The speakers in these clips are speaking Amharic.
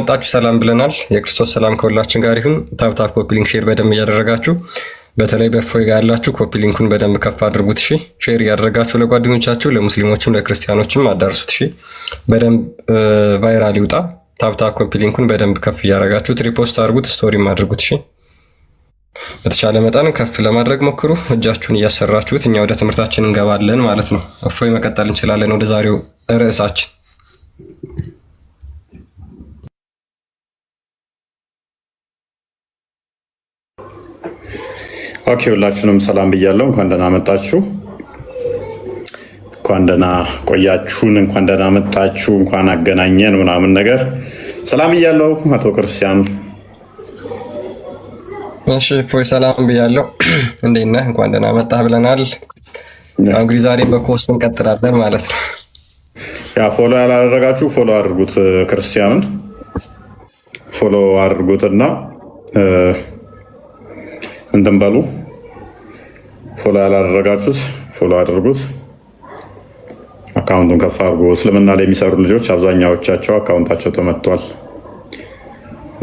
መጣችሁ ሰላም ብለናል። የክርስቶስ ሰላም ከሁላችን ጋር ይሁን። ታፕታፕ ኮፒ ሊንክ ሼር በደንብ እያደረጋችሁ በተለይ በእፎይ ጋር ያላችሁ ኮፒ ሊንኩን በደንብ ከፍ አድርጉት። እሺ ሼር እያደረጋችሁ ለጓደኞቻችሁ ለሙስሊሞችም ለክርስቲያኖችም አዳርሱት። እሺ በደንብ ቫይራል ይውጣ። ታፕታፕ ኮፒ ሊንኩን በደንብ ከፍ እያደረጋችሁ ሪፖስት አድርጉት፣ ስቶሪም አድርጉት። እሺ በተቻለ መጠን ከፍ ለማድረግ ሞክሩ። እጃችሁን እያሰራችሁት እኛ ወደ ትምህርታችን እንገባለን ማለት ነው። እፎይ መቀጠል እንችላለን ወደ ዛሬው ርዕሳችን። ኦኬ ሁላችሁንም ሰላም ብያለሁ። እንኳን ደህና መጣችሁ፣ እንኳን ደህና ቆያችሁን፣ እንኳን ደህና መጣችሁ፣ እንኳን አገናኘን ምናምን ነገር ሰላም ብያለሁ። አቶ ክርስቲያን እሺ፣ እፎይ ሰላም ብያለሁ። እንዴት ነህ? እንኳን ደህና መጣህ ብለናል። እንግዲህ ዛሬ በኮርስ እንቀጥላለን ማለት ነው። ያ ፎሎ ያላደረጋችሁ ፎሎ አድርጉት፣ ክርስቲያንን ፎሎ አድርጉትና እንትን በሉ። ፎሎ ያላደረጋችሁት ፎሎ አድርጉት፣ አካውንቱን ከፍ አድርጉ። እስልምና ላይ የሚሰሩ ልጆች አብዛኛዎቻቸው አካውንታቸው ተመቷል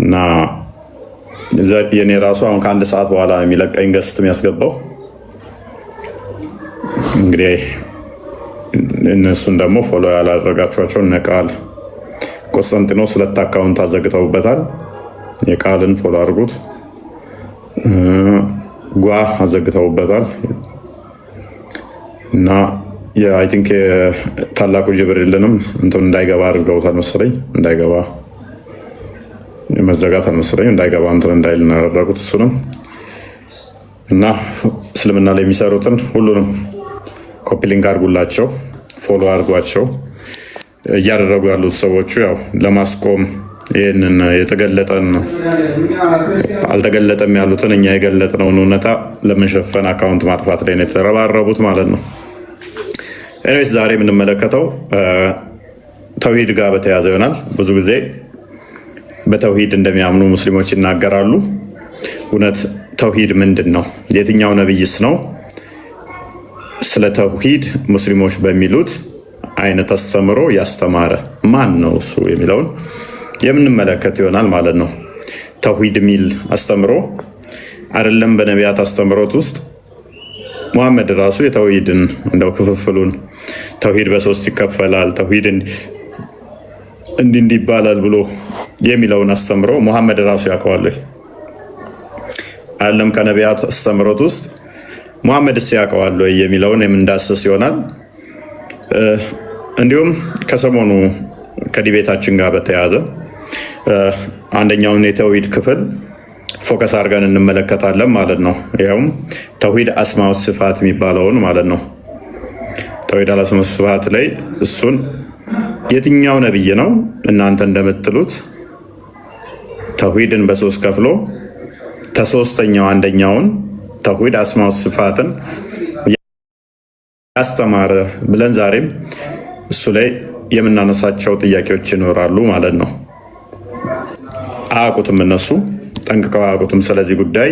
እና የኔ ራሱ አሁን ከአንድ ሰዓት በኋላ የሚለቀኝ ገስት የሚያስገባው እንግዲህ እነሱን ደግሞ ፎሎ ያላደረጋችኋቸው ነቃል ቆስጠንጢኖስ 2 አካውንት አዘግተውበታል። የቃልን ፎሎ አድርጉት። ጓ አዘግተውበታል እና አይ ቲንክ ታላቁ ጅብሪልንም እንትን እንዳይገባ አድርገውታል መሰለኝ። እንዳይገባ መዘጋት አልመሰለኝ፣ እንዳይገባ እንትን እንዳይል እናደረጉት እሱንም እና እስልምና ላይ የሚሰሩትን ሁሉንም ኮፒ ሊንክ አድርጉላቸው፣ ፎሎ አድርጓቸው። እያደረጉ ያሉት ሰዎቹ ያው ለማስቆም ይህንን የተገለጠን አልተገለጠም ያሉትን እኛ የገለጥነውን እውነታ ለመሸፈን አካውንት ማጥፋት ላይ ነው የተረባረቡት ማለት ነው። ኤኒዌይስ ዛሬ የምንመለከተው ተውሂድ ጋር በተያያዘ ይሆናል። ብዙ ጊዜ በተውሂድ እንደሚያምኑ ሙስሊሞች ይናገራሉ። እውነት ተውሂድ ምንድን ነው? የትኛው ነብይስ ነው ስለ ተውሂድ ሙስሊሞች በሚሉት አይነት አስተምሮ ያስተማረ? ማን ነው እሱ የሚለውን የምንመለከት ይሆናል ማለት ነው። ተውሂድ የሚል አስተምሮ አይደለም በነቢያት አስተምሮት ውስጥ ሙሐመድ ራሱ የተውሂድን እንደው ክፍፍሉን ተውሂድ በ3 ይከፈላል፣ ተውሂድ እንዲህ ይባላል ብሎ የሚለውን አስተምሮ ሙሐመድ ራሱ ያውቀዋል አይደለም? ከነቢያት አስተምሮት ውስጥ ሙሐመድስ ያውቀዋል የሚለውን የምንዳስስ ይሆናል። እንዲሁም ከሰሞኑ ከዲቤታችን ጋር በተያያዘ አንደኛውን የተውሂድ ክፍል ፎከስ አድርገን እንመለከታለን ማለት ነው። ይኸውም ተውሂድ አስማው ሲፋት የሚባለውን ማለት ነው። ተውሂድ አስማው ሲፋት ላይ እሱን የትኛው ነብይ ነው እናንተ እንደምትሉት ተውሂድን በ3 ከፍሎ ከ3ኛው አንደኛውን ተውሂድ አስማው ሲፋትን ያስተማረ ብለን ዛሬም እሱ ላይ የምናነሳቸው ጥያቄዎች ይኖራሉ ማለት ነው። አያውቁትም፣ እነሱ ጠንቅቀው አያውቁትም። ስለዚህ ጉዳይ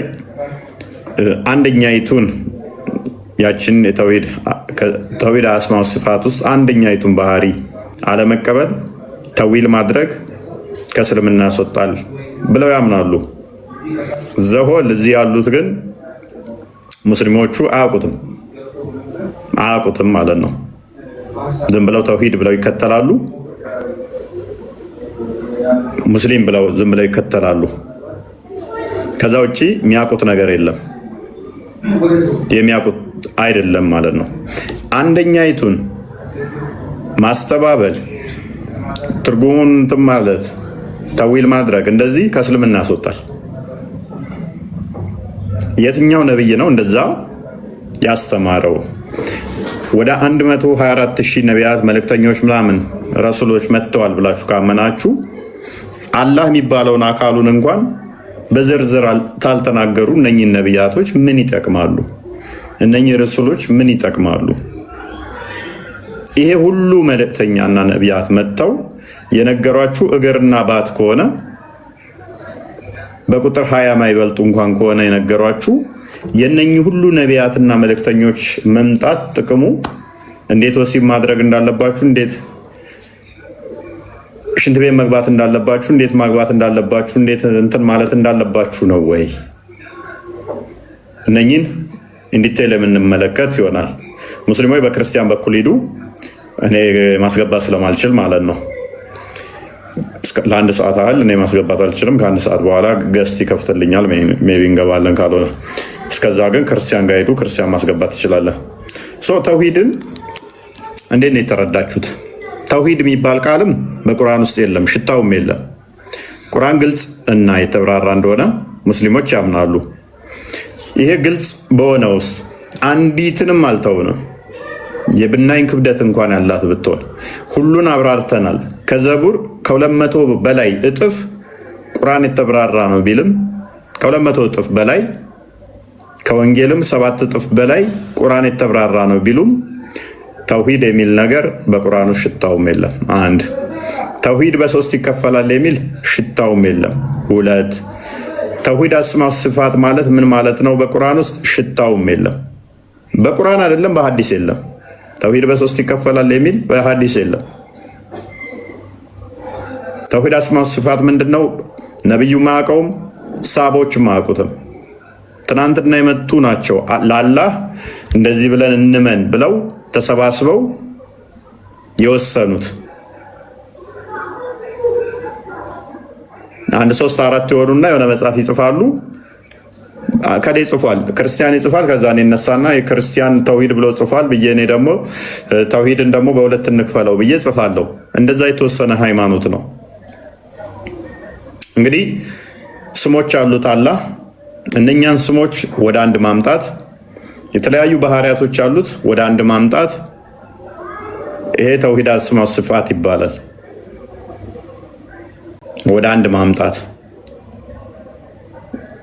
አንደኛይቱን ያችን ተውሂድ አስማው ሲፋት ውስጥ አንደኛይቱን ባህሪ አለመቀበል ተዊል ማድረግ ከእስልምና ያስወጣል ብለው ያምናሉ። ዘሆል እዚህ ያሉት ግን ሙስሊሞቹ አያውቁትም ማለት ነው። ዝም ብለው ተውሂድ ብለው ይከተላሉ፣ ሙስሊም ብለው ዝም ብለው ይከተላሉ። ከዛ ውጪ የሚያውቁት ነገር የለም፣ የሚያውቁት አይደለም ማለት ነው። አንደኛይቱን ማስተባበል ትርጉሙን እንትን ማለት ተዊል ማድረግ እንደዚህ ከእስልምና ያስወጣል። የትኛው ነብይ ነው እንደዛ ያስተማረው? ወደ 124,000 ነቢያት መልእክተኞች ምናምን ረሱሎች መጥተዋል ብላችሁ ካመናችሁ አላህ የሚባለውን አካሉን እንኳን በዝርዝር ታልተናገሩ እነኚህ ነቢያቶች ምን ይጠቅማሉ? እነኚህ ረሱሎች ምን ይጠቅማሉ? ይሄ ሁሉ መልእክተኛና ነቢያት መጥተው የነገሯችሁ እግርና ባት ከሆነ በቁጥር 20 ማይበልጡ እንኳን ከሆነ የነገሯችሁ የነኚህ ሁሉ ነቢያትና መልእክተኞች መምጣት ጥቅሙ እንዴት ወሲብ ማድረግ እንዳለባችሁ፣ እንዴት ሽንት ቤት መግባት እንዳለባችሁ፣ እንዴት ማግባት እንዳለባችሁ፣ እንዴት እንትን ማለት እንዳለባችሁ ነው ወይ? እነኚህን እንዲቴል የምንመለከት ይሆናል። ሙስሊሞች በክርስቲያን በኩል ሂዱ፣ እኔ ማስገባት ስለማልችል ማለት ነው። ለአንድ ሰዓት ያህል እኔ ማስገባት አልችልም። ከአንድ ሰዓት በኋላ ገስት ይከፍትልኛል፣ ሜይ ቢ እንገባለን። ካልሆነ እስከዛ ግን ክርስቲያን ጋር ሂዱ፣ ክርስቲያን ማስገባት ትችላለህ። ተውሂድን እንዴት ነው የተረዳችሁት? ተውሂድ የሚባል ቃልም በቁርአን ውስጥ የለም፣ ሽታውም የለም። ቁርአን ግልጽ እና የተብራራ እንደሆነ ሙስሊሞች ያምናሉ። ይሄ ግልጽ በሆነ ውስጥ አንዲትንም አልተውንም። የብናኝ ክብደት እንኳን ያላት ብትሆን ሁሉን አብራርተናል። ከዘቡር ከ200 በላይ እጥፍ ቁርአን የተብራራ ነው ቢልም ከ200 እጥፍ በላይ ከወንጌልም 7 እጥፍ በላይ ቁርአን የተብራራ ነው ቢሉም ተውሂድ የሚል ነገር በቁርአን ውስጥ ሽታውም የለም። አንድ ተውሂድ በሶስት ይከፈላል የሚል ሽታውም የለም። ሁለት ተውሂድ አስማው ሲፋት ማለት ምን ማለት ነው? በቁርአን ውስጥ ሽታውም የለም። በቁርአን አይደለም በሐዲስ የለም። ተውሂድ በሶስት ይከፈላል የሚል በሐዲስ የለም። ተውሂድ አስማው ሲፋት ምንድነው? ነብዩ ማያውቀውም፣ ሳቦች ማያውቁትም። ትናንትና የመጡ ናቸው ለአላህ እንደዚህ ብለን እንመን ብለው ተሰባስበው የወሰኑት። አንድ 3 4 የሆኑና የሆነ መጽሐፍ ይጽፋሉ። ከዴ ጽፏል፣ ክርስቲያን ይጽፋል። ከዛ እኔ እነሳና የክርስቲያን ተውሂድ ብሎ ጽፏል ብዬ እኔ ደግሞ ተውሂድን ደግሞ በሁለት እንክፈለው ብዬ ጽፋለሁ። እንደዛ የተወሰነ ሃይማኖት ነው። እንግዲህ ስሞች አሉት አላህ። እነኛን ስሞች ወደ አንድ ማምጣት፣ የተለያዩ ባህሪያቶች አሉት ወደ አንድ ማምጣት፣ ይሄ ተውሂድ አስማው ሲፋት ይባላል። ወደ አንድ ማምጣት፣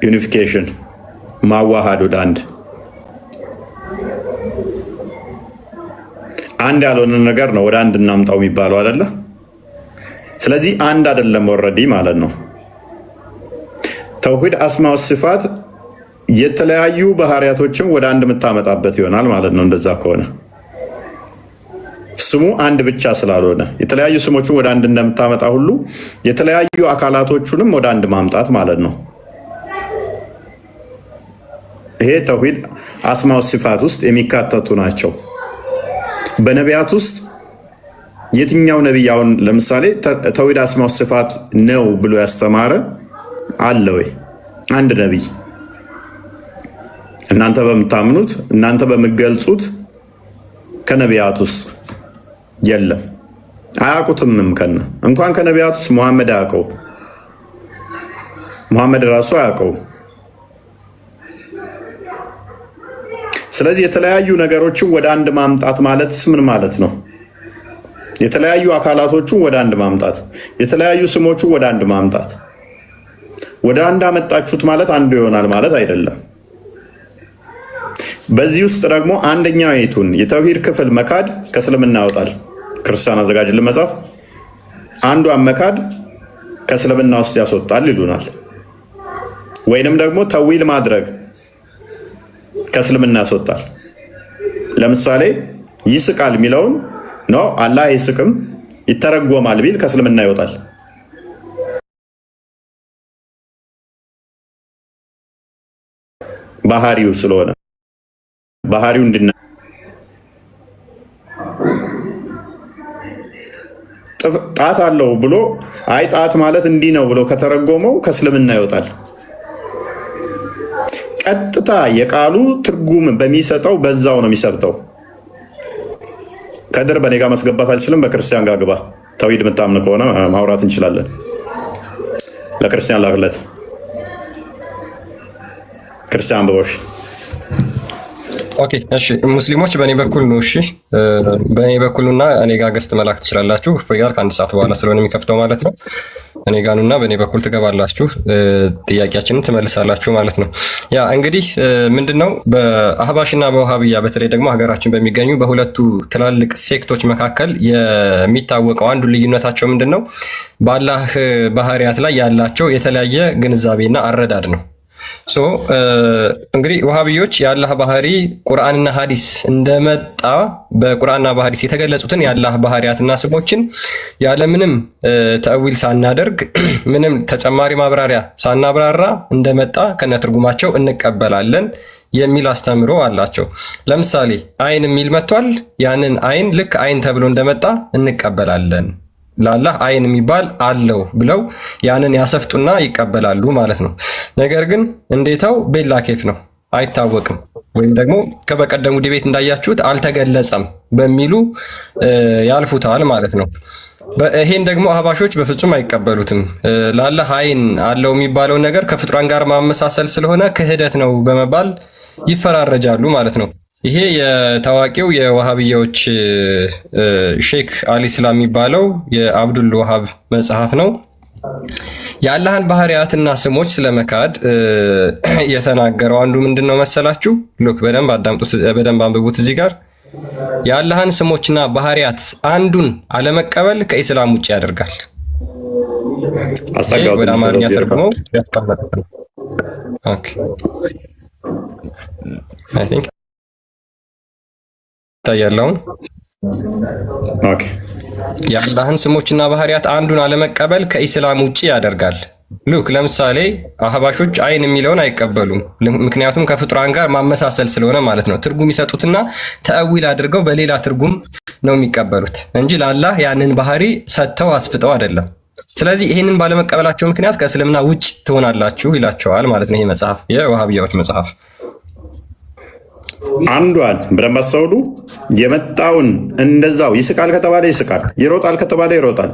ዩኒፊኬሽን፣ ማዋሃድ፣ ወደ አንድ ያልሆነ ነገር ነው ወደ አንድ እናምጣው የሚባለው አይደለ? ስለዚህ አንድ አይደለም ኦልሬዲ ማለት ነው። ተውሂድ አስማው ሲፋት የተለያዩ ባህሪያቶችን ወደ አንድ የምታመጣበት ይሆናል ማለት ነው። እንደዛ ከሆነ ስሙ አንድ ብቻ ስላልሆነ የተለያዩ ስሞችን ወደ አንድ እንደምታመጣ ሁሉ የተለያዩ አካላቶቹንም ወደ አንድ ማምጣት ማለት ነው። ይሄ ተውሂድ አስማው ሲፋት ውስጥ የሚካተቱ ናቸው። በነቢያት ውስጥ የትኛው ነቢይ አሁን ለምሳሌ ተውሂድ አስማው ሲፋት ነው ብሎ ያስተማረ አለ ወይ? አንድ ነቢይ እናንተ በምታምኑት እናንተ በምገልጹት ከነቢያት ውስጥ የለም። አያውቁትምም። እንኳን ከነቢያት ውስጥ ሙሐመድ አያውቀው፣ ሙሐመድ ራሱ አያውቀው። ስለዚህ የተለያዩ ነገሮችን ወደ አንድ ማምጣት ማለትስ ምን ማለት ነው? የተለያዩ አካላቶቹን ወደ አንድ ማምጣት፣ የተለያዩ ስሞቹን ወደ አንድ ማምጣት። ወደ አንድ አመጣችሁት ማለት አንዱ ይሆናል ማለት አይደለም። በዚህ ውስጥ ደግሞ አንደኛው የቱን የተውሂድ ክፍል መካድ ከእስልምና ያወጣል። ክርስቲያን አዘጋጅልን መጽሐፍ አንዷን መካድ ከእስልምና ውስጥ ያስወጣል ይሉናል። ወይንም ደግሞ ተዊል ማድረግ ከእስልምና ያስወጣል። ለምሳሌ ይስቃል የሚለውን ነው አላህ አይስቅም ይተረጎማል ቢል ከእስልምና ይወጣል። ባህሪው ስለሆነ ባህሪው እንድና ጣት አለው ብሎ አይ ጣት ማለት እንዲህ ነው ብሎ ከተረጎመው ከእስልምና ይወጣል። ቀጥታ የቃሉ ትርጉም በሚሰጠው በዛው ነው የሚሰብተው። ከድር በኔ ጋር ማስገባት አልችልም፣ በክርስቲያን ጋር ግባ። ተውሂድ የምታምን ከሆነ ማውራት እንችላለን። ለክርስቲያን ላክለት። ክርስቲያን በቦሽ ኦኬ እሺ፣ ሙስሊሞች በእኔ በኩል ነው። እሺ በእኔ በኩል እና እኔ ጋር ገስት መላክ ትችላላችሁ። እፎይ ጋር ከአንድ ሰዓት በኋላ ስለሆነ የሚከፍተው ማለት ነው። እኔ ጋር ኑና በእኔ በኩል ትገባላችሁ፣ ጥያቄያችንን ትመልሳላችሁ ማለት ነው። ያ እንግዲህ ምንድነው በአህባሽና በውሃብያ በተለይ ደግሞ ሀገራችን በሚገኙ በሁለቱ ትላልቅ ሴክቶች መካከል የሚታወቀው አንዱ ልዩነታቸው ምንድነው? በአላህ ባህሪያት ላይ ያላቸው የተለያየ ግንዛቤና አረዳድ ነው። እንግዲህ ወሃቢዮች የአላህ ባህሪ ቁርአንና ሐዲስ እንደመጣ በቁርአንና በሐዲስ የተገለጹትን የአላህ ባህሪያትና ስሞችን ያለምንም ተእዊል ሳናደርግ ምንም ተጨማሪ ማብራሪያ ሳናብራራ እንደመጣ ከነትርጉማቸው እንቀበላለን የሚል አስተምሮ አላቸው። ለምሳሌ አይን የሚል መጥቷል። ያንን አይን ልክ አይን ተብሎ እንደመጣ እንቀበላለን። ለአላህ አይን የሚባል አለው ብለው ያንን ያሰፍጡና ይቀበላሉ ማለት ነው። ነገር ግን እንዴታው ቤላ ኬፍ ነው አይታወቅም፣ ወይም ደግሞ ከበቀደሙ ዲቤት እንዳያችሁት አልተገለጸም በሚሉ ያልፉታል ማለት ነው። ይሄን ደግሞ አህባሾች በፍጹም አይቀበሉትም። ለአላህ አይን አለው የሚባለውን ነገር ከፍጡራን ጋር ማመሳሰል ስለሆነ ክህደት ነው በመባል ይፈራረጃሉ ማለት ነው። ይሄ የታዋቂው የዋሃብያዎች ሼክ አልኢስላም የሚባለው የአብዱል ወሃብ መጽሐፍ ነው። የአላህን ባህሪያትና ስሞች ስለመካድ የተናገረው አንዱ ምንድን ነው መሰላችሁ? ሉክ በደንብ አዳምጡት፣ በደንብ አንብቡት። እዚህ ጋር የአላህን ስሞችና ባህሪያት አንዱን አለመቀበል ከኢስላም ውጭ ያደርጋል። ወደ አማርኛ ተርጉመው ያስቀመጡት ነው። ኦኬ አይ ቲንክ ታያለውን። ኦኬ የአላህን ስሞችና ባህሪያት አንዱን አለመቀበል ከኢስላም ውጭ ያደርጋል። ሉክ ለምሳሌ አህባሾች አይን የሚለውን አይቀበሉም። ምክንያቱም ከፍጡራን ጋር ማመሳሰል ስለሆነ ማለት ነው። ትርጉም ይሰጡትና ተእዊል አድርገው በሌላ ትርጉም ነው የሚቀበሉት እንጂ ለአላህ ያንን ባህሪ ሰጥተው አስፍጠው አይደለም። ስለዚህ ይህንን ባለመቀበላቸው ምክንያት ከእስልምና ውጭ ትሆናላችሁ ይላቸዋል ማለት ነው። ይህ መጽሐፍ የዋሃብያዎች መጽሐፍ አንዷን በደንብ አስተውሉ። የመጣውን እንደዛው ይስቃል ከተባለ ይስቃል፣ ይሮጣል ከተባለ ይሮጣል፣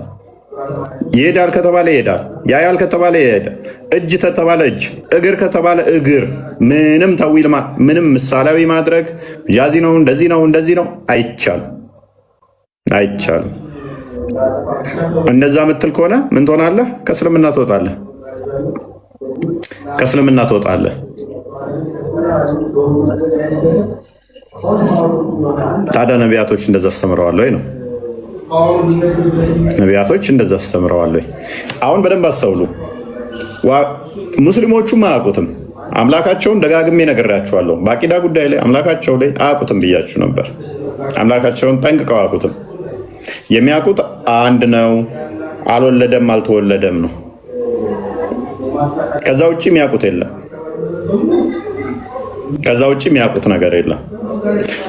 ይሄዳል ከተባለ ይሄዳል፣ ያያል ከተባለ ይሄዳል፣ እጅ ከተባለ እጅ፣ እግር ከተባለ እግር። ምንም ተዊል ምንም ምሳሌያዊ ማድረግ ጃዚ ነው እንደዚህ ነው እንደዚህ ነው አይቻልም፣ አይቻልም። እንደዛ ምትል ከሆነ ምን ትሆናለህ? ከእስልምና ትወጣለህ፣ ከእስልምና ትወጣለህ። ታዲያ ነቢያቶች እንደዛ አስተምረዋል ወይ ነው? ነቢያቶች እንደዛ አስተምረዋል ወይ? አሁን በደንብ አስተውሉ። ሙስሊሞቹም አያውቁትም አምላካቸውን። ደጋግሜ ነግሬያቸዋለሁ። በአቂዳ ጉዳይ ላይ አምላካቸው ላይ አያውቁትም ብያችሁ ነበር። አምላካቸውን ጠንቅቀው አያውቁትም። የሚያውቁት አንድ ነው፣ አልወለደም አልተወለደም ነው። ከዛ ውጭ የሚያውቁት የለም። ከዛ ውጭ የሚያውቁት ነገር የለም።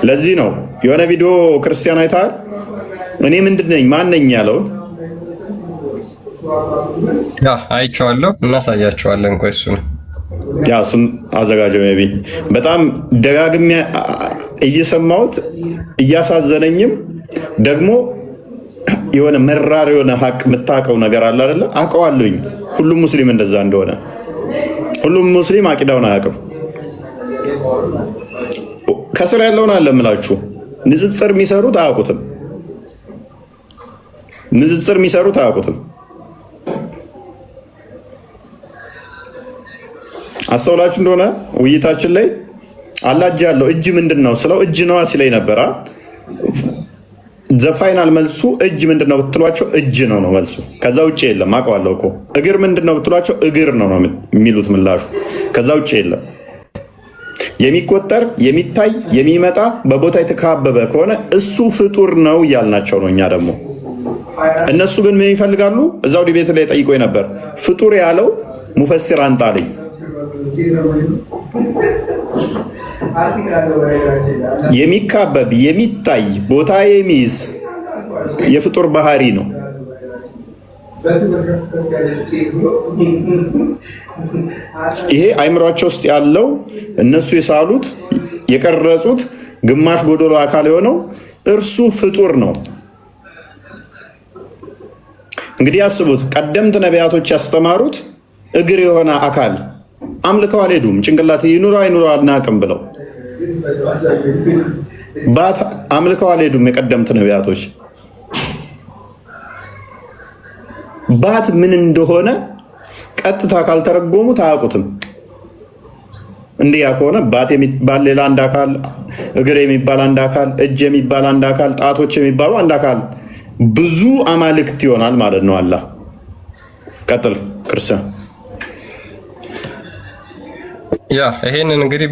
ለዚህ ነው የሆነ ቪዲዮ ክርስቲያን አይተሃል? እኔ ምንድነኝ ማነኝ ያለውን አይቼዋለሁ። እናሳያቸዋለን። ቆይ እሱን አዘጋጀው። ቢ በጣም ደጋግሜ እየሰማሁት እያሳዘነኝም ደግሞ የሆነ መራር የሆነ ሀቅ የምታውቀው ነገር አለ አይደለ? አውቀዋለሁኝ ሁሉም ሙስሊም እንደዛ እንደሆነ። ሁሉም ሙስሊም አቂዳውን አያውቅም። ከስር ያለውን አለ የምላችሁ ንጽጽር የሚሰሩት አያውቁትም። ንጽጽር የሚሰሩት አያውቁትም። አስተውላችሁ እንደሆነ ውይይታችን ላይ አላህ እጅ ያለው እጅ ምንድን ነው ስለው እጅ ነዋ ሲለኝ ነበረ። ዘፋይናል መልሱ እጅ ምንድን ነው ብትሏቸው እጅ ነው ነው መልሱ። ከዛ ውጭ የለም። አውቀዋለሁ እኮ እግር ምንድን ነው ብትሏቸው እግር ነው ነው የሚሉት ምላሹ። ከዛ ውጭ የለም። የሚቆጠር የሚታይ የሚመጣ በቦታ የተካበበ ከሆነ እሱ ፍጡር ነው እያልናቸው ነው። እኛ ደግሞ እነሱ ግን ምን ይፈልጋሉ? እዛው ዲቤት ላይ ጠይቆ ነበር። ፍጡር ያለው ሙፈሲር አንጣልኝ። የሚካበብ የሚታይ ቦታ የሚይዝ የፍጡር ባህሪ ነው። ይሄ አይምሯቸው ውስጥ ያለው እነሱ የሳሉት የቀረጹት ግማሽ ጎደሎ አካል የሆነው እርሱ ፍጡር ነው። እንግዲህ አስቡት፣ ቀደምት ነቢያቶች ያስተማሩት እግር የሆነ አካል አምልከው አልሄዱም። ጭንቅላት ይኑራ አይኑራ አናውቅም ብለው ባት አምልከው አልሄዱም። የቀደምት ነቢያቶች ባት ምን እንደሆነ ቀጥታ ካልተረጎሙት አያውቁትም። እንዲያ ከሆነ ባት የሚባል ሌላ አንድ አካል፣ እግር የሚባል አንድ አካል፣ እጅ የሚባል አንድ አካል፣ ጣቶች የሚባሉ አንድ አካል፣ ብዙ አማልክት ይሆናል ማለት ነው። አላህ ቀጥል ክርስቲያን ያ ይሄንን እንግዲህ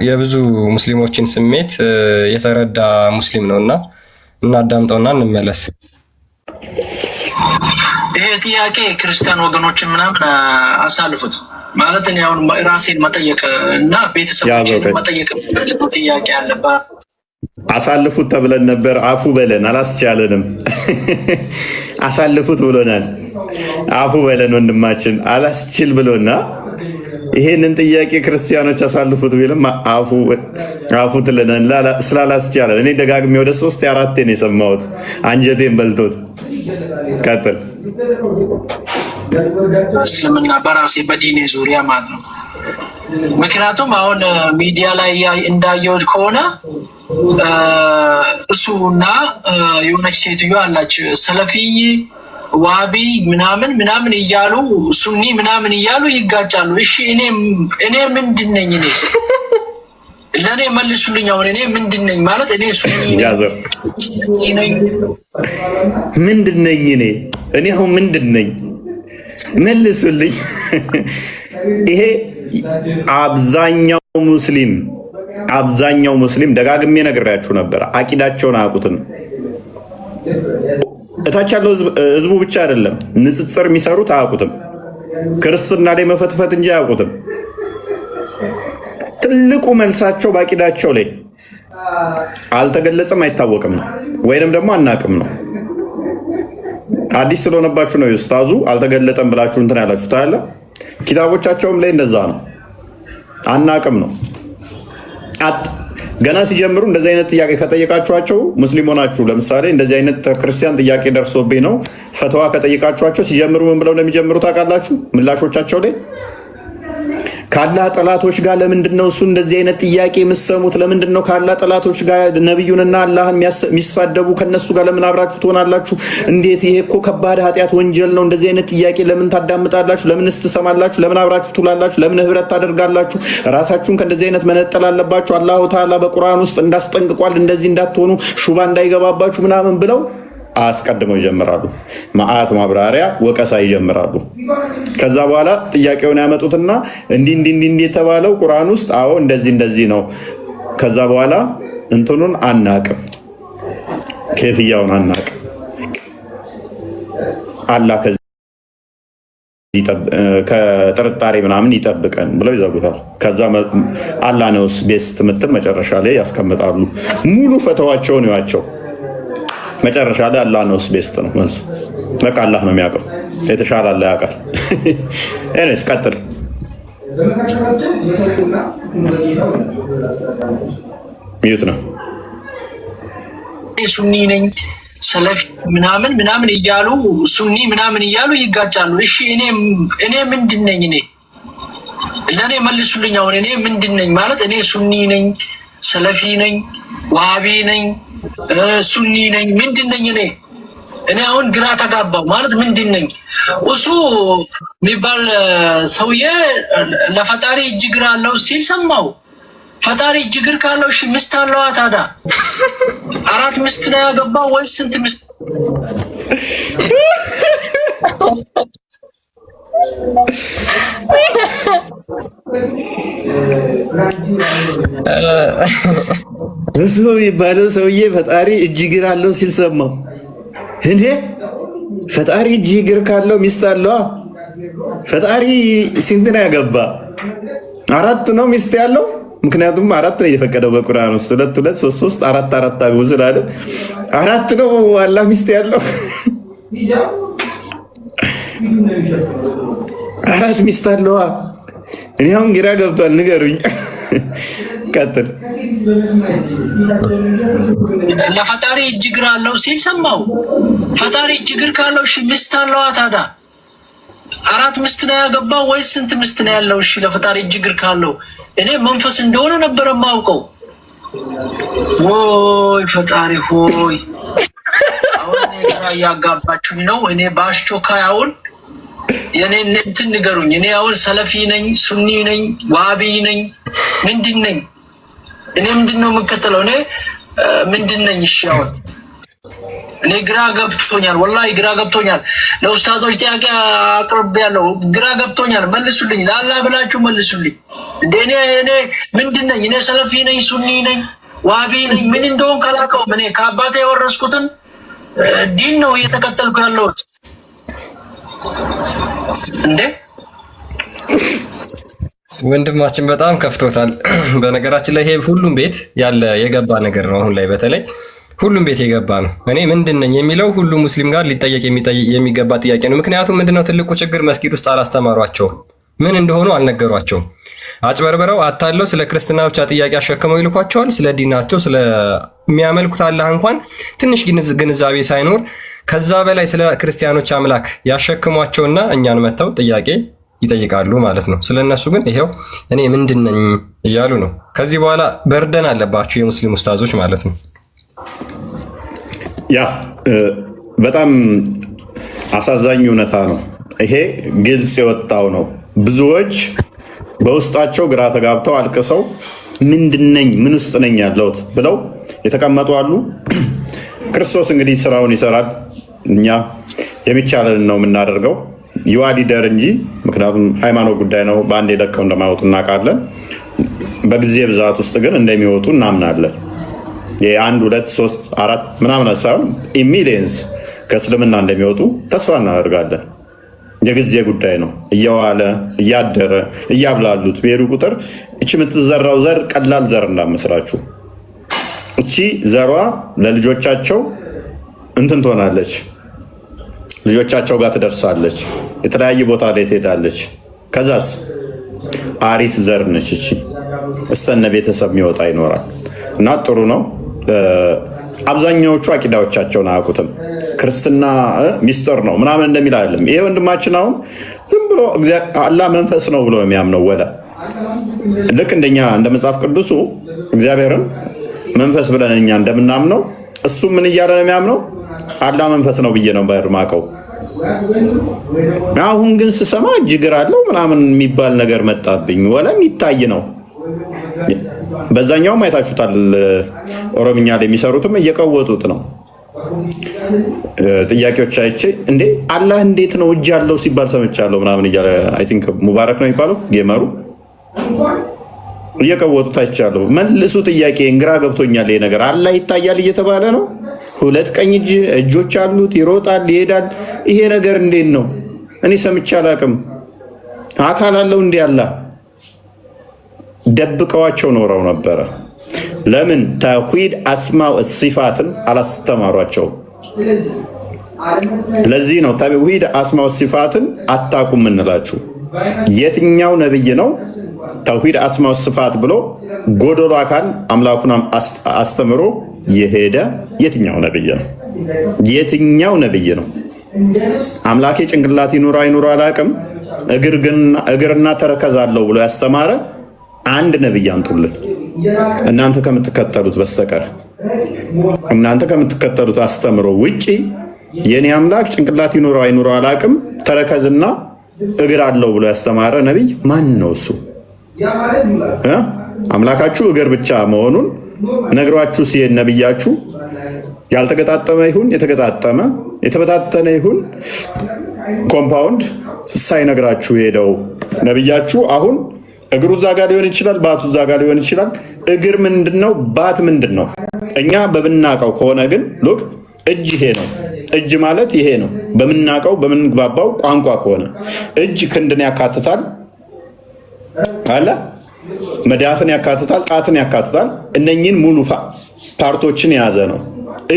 የብዙ ሙስሊሞችን ስሜት የተረዳ ሙስሊም ነውና እናዳምጠውና እንመለስ። ይሄ ጥያቄ ክርስቲያን ወገኖችን ምናምን አሳልፉት ማለት እኔ አሁን ራሴን መጠየቅ እና ቤተሰቦችን መጠየቅ ጥያቄ አለበት። አሳልፉት ተብለን ነበር፣ አፉ በለን አላስቻለንም። አሳልፉት ብሎናል፣ አፉ በለን ወንድማችን አላስችል ብሎና ይሄንን ጥያቄ ክርስቲያኖች አሳልፉት ቢልም አፉ ትለናል ስላላስቻለን። እኔ ደጋግሜ ወደ 3-4 ነው የሰማሁት፣ አንጀቴን በልቶት። ቀጥል። እስልምና በራሴ በዲኔ ዙሪያ ማለት ነው። ምክንያቱም አሁን ሚዲያ ላይ እንዳየሁት ከሆነ እሱና የሆነች ሴትዮ አላች ሰለፊይ ዋቢ ምናምን ምናምን እያሉ ሱኒ ምናምን እያሉ ይጋጫሉ። እሺ እኔ ምንድን ነኝ? ለእኔ መልሱልኝ። አሁን እኔ ምንድን ነኝ ማለት እኔ ሱኒ ነኝ ምንድን ነኝ? እኔ አሁን ምንድን ነኝ? መልሱልኝ። ይሄ አብዛኛው ሙስሊም ደጋግሜ ነግሬያችሁ ነበር፣ አቂዳቸውን አያውቁትም። እታች ያለው ህዝቡ ብቻ አይደለም፣ ንጽጽር የሚሰሩት አያውቁትም። ክርስትና ላይ መፈትፈት እንጂ አያውቁትም። ትልቁ መልሳቸው በአቂዳቸው ላይ አልተገለጸም፣ አይታወቅም ነው፣ ወይንም ደግሞ አናቅም ነው። አዲስ ስለሆነባችሁ ነው ኡስታዙ አልተገለጠም ብላችሁ እንትን ያላችሁ ታያለ። ኪታቦቻቸውም ላይ እንደዛ ነው፣ አናቅም ነው። ገና ሲጀምሩ እንደዚህ አይነት ጥያቄ ከጠየቃችኋቸው ሙስሊም ሆናችሁ ለምሳሌ እንደዚህ አይነት ክርስቲያን ጥያቄ ደርሶብኝ ነው ፈተዋ ከጠየቃችኋቸው ሲጀምሩ ምን ብለው እንደሚጀምሩ ታውቃላችሁ? ምላሾቻቸው ላይ ካላህ ጠላቶች ጋር ለምንድን ነው እሱ እንደዚህ አይነት ጥያቄ የምትሰሙት? ለምንድን ነው ካላህ ጠላቶች ጋር ነብዩንና አላህን የሚሳደቡ ከነሱ ጋር ለምን አብራችሁ ትሆናላችሁ? እንዴት? ይሄ እኮ ከባድ ኃጢአት ወንጀል ነው። እንደዚህ አይነት ጥያቄ ለምን ታዳምጣላችሁ? ለምንስ ትሰማላችሁ? ለምን አብራችሁ ትውላላችሁ? ለምን ህብረት ታደርጋላችሁ? ራሳችሁን ከእንደዚህ አይነት መነጠል አለባችሁ። አላሁ ተዓላ በቁርአን ውስጥ እንዳስጠንቅቋል፣ እንደዚህ እንዳትሆኑ ሹባ እንዳይገባባችሁ ምናምን ብለው አስቀድመው ይጀምራሉ። መዓት ማብራሪያ ወቀሳ ይጀምራሉ። ከዛ በኋላ ጥያቄውን ያመጡትና እንዲህ የተባለው ቁርአን ውስጥ አዎ እንደዚህ ነው። ከዛ በኋላ እንትኑን አናቅም፣ ከፍያውን አናቅም። አላህ ከጥርጣሬ ምናምን ይጠብቀን ብለው ይዘጉታል። ከዛ አላህ ነውስ ቤስት ምትል መጨረሻ ላይ ያስቀምጣሉ። ሙሉ ፈተዋቸውን ይዋቸው መጨረሻ ላይ አላህ ነው ቤስት ነው መልሱ። በቃ አላህ ነው የሚያውቀው፣ የተሻለ አላህ ያውቃል። እኔስ ቀጥል። ሚዩት ነው። ሱኒ ነኝ ሰለፊ ምናምን እያሉ ሱኒ ምናምን እያሉ ይጋጫሉ። እሺ እኔ ምንድን ነኝ? ለእኔ መልሱልኝ። አሁን እኔ ምንድን ነኝ ማለት እኔ ሱኒ ነኝ፣ ሰለፊ ነኝ፣ ዋሃቢ ነኝ፣ ሱኒ ነኝ፣ ምንድን ነኝ? እኔ አሁን ግራ ተጋባው ማለት ምንድን ነኝ? እሱ የሚባል ሰውዬ ለፈጣሪ እጅ እግር አለው ሲል ሰማው። ፈጣሪ እጅ እግር ካለው እሺ ሚስት አለዋ ታዲያ? 4 ሚስት ነው ያገባው ወይስ ስንት ሚስት? እሱ የሚባለው ሰውዬ ፈጣሪ እጅ እግር አለው ሲል ሰማው። እንዴ ፈጣሪ እጅ እግር ካለው ሚስት አለዋ? ፈጣሪ ስንት ነው ያገባ? 4 ነው ሚስት ያለው። ምክንያቱም 4 ነው የፈቀደው በቁርአን ውስጥ 2 2 3 3 4 4 አግቡ ስላለ 4 ነው አላህ ሚስት ያለው። 4 ሚስት አለዋ። እኔ አሁን ግራ ገብቷል፣ ንገሩኝ። ቀጥል። ለፈጣሪ እጅ እግር አለው ሲል ሰማው። ፈጣሪ እጅ እግር ካለው እሺ ሚስት አለዋ ታዲያ? 4 ሚስት ነው ያገባው ወይስ ስንት ሚስት ነው ያለው? እሺ ለፈጣሪ እጅ እግር ካለው እኔ መንፈስ እንደሆነ ነበር የማውቀው። ወይ ፈጣሪ ሆይ አሁን ግራ እያጋባችሁኝ ነው። እኔ በአስቸኳይ አሁን የኔ እንትን ንገሩኝ። እኔ አሁን ሰለፊ ነኝ፣ ሱኒ ነኝ፣ ዋሃቢ ነኝ፣ ምንድን ነኝ? እኔ ምንድን ነው የምከተለው? እኔ ምንድን ነኝ? እሺ አሁን እኔ ግራ ገብቶኛል፣ ወላሂ ግራ ገብቶኛል። ለኡስታዞች ጥያቄ አቅርቤያለሁ፣ ግራ ገብቶኛል። መልሱልኝ፣ ለአላህ ብላችሁ መልሱልኝ። እንደኔ እኔ ምንድነኝ? እኔ ሰለፊ ነኝ፣ ሱኒ ነኝ፣ ዋቢ ነኝ፣ ምን እንደሆን ካላቀው እኔ ከአባቴ የወረስኩትን ዲን ነው እየተከተልኩ ያለሁት እንዴ። ወንድማችን በጣም ከፍቶታል። በነገራችን ላይ ይሄ ሁሉም ቤት ያለ የገባ ነገር ነው። አሁን ላይ በተለይ ሁሉም ቤት የገባ ነው። እኔ ምንድነኝ የሚለው ሁሉ ሙስሊም ጋር ሊጠየቅ የሚገባ ጥያቄ ነው። ምክንያቱም ምንድነው ትልቁ ችግር መስጊድ ውስጥ አላስተማሯቸውም። ምን እንደሆኑ አልነገሯቸውም። አጭበርብረው አታለው ስለ ክርስትና ብቻ ጥያቄ አሸክመው ይልኳቸዋል። ስለ ዲናቸው ስለሚያመልኩት አላህ እንኳን ትንሽ ግንዛቤ ሳይኖር ከዛ በላይ ስለ ክርስቲያኖች አምላክ ያሸክሟቸውና እኛን መተው ጥያቄ ይጠይቃሉ ማለት ነው። ስለነሱ ግን ይሄው እኔ ምንድነኝ እያሉ ነው። ከዚህ በኋላ በርደን አለባቸው የሙስሊም ኡስታዞች ማለት ነው። ያ በጣም አሳዛኝ እውነታ ነው። ይሄ ግልጽ የወጣው ነው። ብዙዎች በውስጣቸው ግራ ተጋብተው አልቅሰው ምንድነኝ ምን ውስጥ ነኝ ያለሁት ብለው የተቀመጡ አሉ። ክርስቶስ እንግዲህ ስራውን ይሰራል። እኛ የሚቻለንን ነው የምናደርገው ይዋዲደር እንጂ፣ ምክንያቱም ሃይማኖት ጉዳይ ነው። በአንድ የለቀው እንደማይወጡ እናውቃለን። በጊዜ ብዛት ውስጥ ግን እንደሚወጡ እናምናለን። የአንድ 2 3 4 ምናምን ሳይሆን ሚሊየንስ ከእስልምና እንደሚወጡ ተስፋ እናደርጋለን። የጊዜ ጉዳይ ነው። እየዋለ እያደረ እያብላሉት በሄዱ ቁጥር እቺ የምትዘራው ዘር ቀላል ዘር እንዳመስላችሁ። እቺ ዘሯ ለልጆቻቸው እንትን ትሆናለች፣ ልጆቻቸው ጋር ትደርሳለች፣ የተለያየ ቦታ ላይ ትሄዳለች። ከዛስ አሪፍ ዘር ነች እቺ። እስተነ ቤተሰብ የሚወጣ ይኖራል እና ጥሩ ነው። አብዛኛዎቹ አቂዳዎቻቸውን አያውቁትም። ክርስትና ሚስጥር ነው ምናምን እንደሚል አይደለም። ይሄ ወንድማችን አሁን ዝም ብሎ አላህ መንፈስ ነው ብሎ የሚያምነው ወለ ልክ እንደኛ እንደ መጽሐፍ ቅዱሱ እግዚአብሔርን መንፈስ ብለን እኛ እንደምናምነው እሱ ምን እያለ ነው የሚያምነው? አላህ መንፈስ ነው ብዬ ነው ባይርማቀው። አሁን ግን ስሰማ እጅግር አለው ምናምን የሚባል ነገር መጣብኝ። ወለ የሚታይ ነው። በዛኛውም አይታችሁታል። ኦሮምኛ ላይ የሚሰሩትም እየቀወጡት ነው። ጥያቄዎች አይቼ እንዴ አላህ እንዴት ነው እጅ ያለው ሲባል ሰምቻለሁ ምናምን እያለ አይ ቲንክ ሙባረክ ነው የሚባለው ጌመሩ እየቀወጡት አይቻለሁ። መልሱ ጥያቄ ግራ ገብቶኛል። ይሄ ነገር አላህ ይታያል እየተባለ ነው። 2 ቀኝ እጆች አሉት፣ ይሮጣል፣ ይሄዳል። ይሄ ነገር እንዴት ነው? እኔ ሰምቼ አላውቅም። አካል አለው እንዴ አላህ? ደብቀዋቸው ኖረው ነበረ። ለምን ተውሂድ አስማው ሲፋትን አላስተማሯቸው? ለዚህ ነው ተውሂድ አስማው ሲፋትን አታቁም እንላችሁ። የትኛው ነብይ ነው ተውሂድ አስማው ሲፋት ብሎ ጎዶሎ አካል አምላኩን አስተምሮ የሄደ? የትኛው ነብይ ነው? የትኛው ነብይ ነው? አምላኬ ጭንቅላት ይኑር አይኑር አላውቅም፣ እግርና ተረከዝ አለው ብሎ ያስተማረ አንድ ነብይ አንጡልን። እናንተ ከምትከተሉት በስተቀር እናንተ ከምትከተሉት አስተምሮ ውጪ የኔ አምላክ ጭንቅላት ይኑረው አይኑረው አላውቅም፣ ተረከዝና እግር አለው ብሎ ያስተማረ ነብይ ማን ነው? እሱ አምላካችሁ እግር ብቻ መሆኑን ነግሯችሁ ሲሄድ ነብያችሁ ያልተገጣጠመ ይሁን የተገጣጠመ፣ የተበታተነ ይሁን ኮምፓውንድ ሳይነግራችሁ ሄደው ነብያችሁ አሁን እግሩ እዛ ጋር ሊሆን ይችላል፣ ባቱ እዛ ጋር ሊሆን ይችላል። እግር ምንድነው? ባት ምንድነው? እኛ በምናውቀው ከሆነ ግን ሉክ እጅ ይሄ ነው። እጅ ማለት ይሄ ነው በምናውቀው በምንግባባው ቋንቋ ከሆነ እጅ ክንድን ያካትታል አለ፣ መዳፍን ያካትታል፣ ጣትን ያካትታል። እነኚህን ሙሉ ፓርቶችን የያዘ ነው።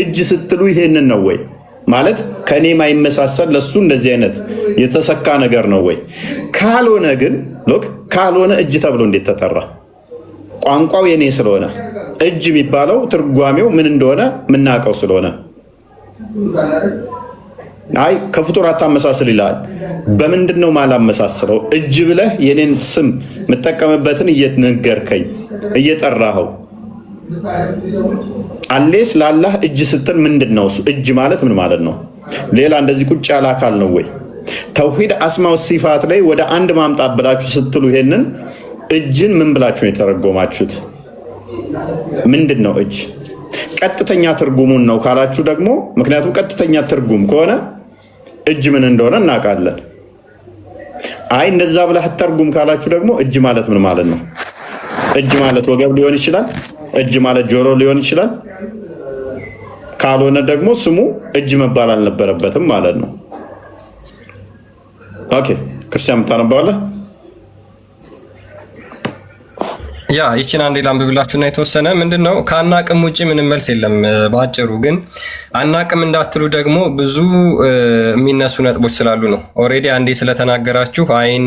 እጅ ስትሉ ይሄንን ነው ወይ ማለት ከኔ ማይመሳሰል ለሱ እንደዚህ አይነት የተሰካ ነገር ነው ወይ? ካልሆነ ግን ሎክ ካልሆነ እጅ ተብሎ እንዴት ተጠራ? ቋንቋው የኔ ስለሆነ እጅ የሚባለው ትርጓሜው ምን እንደሆነ የምናውቀው ስለሆነ አይ ከፍጡር አታመሳስል ይላል። በምንድን ነው ማላመሳስለው? እጅ ብለህ የኔን ስም የምጠቀምበትን እየነገርከኝ እየጠራኸው አሌስ ላላህ እጅ ስትል ምንድን ነው እሱ? እጅ ማለት ምን ማለት ነው? ሌላ እንደዚህ ቁጭ ያለ አካል ነው ወይ? ተውሂድ አስማው ሲፋት ላይ ወደ አንድ ማምጣት ብላችሁ ስትሉ ይሄንን እጅን ምን ብላችሁ ነው የተረጎማችሁት? ምንድን ነው እጅ? ቀጥተኛ ትርጉሙን ነው ካላችሁ ደግሞ፣ ምክንያቱም ቀጥተኛ ትርጉም ከሆነ እጅ ምን እንደሆነ እናውቃለን። አይ እንደዛ ብለህ አትተርጉም ካላችሁ ደግሞ እጅ ማለት ምን ማለት ነው? እጅ ማለት ወገብ ሊሆን ይችላል። እጅ ማለት ጆሮ ሊሆን ይችላል። ካልሆነ ደግሞ ስሙ እጅ መባል አልነበረበትም ማለት ነው። ኦኬ ክርስቲያን ምታነባዋለህ? ያ ይችን አንዴ ላንብብላችሁና የተወሰነ ምንድነው ከአናቅም ውጪ ምንም መልስ የለም። በአጭሩ ግን አናቅም እንዳትሉ ደግሞ ብዙ የሚነሱ ነጥቦች ስላሉ ነው። ኦልሬዲ አንዴ ስለተናገራችሁ አይን፣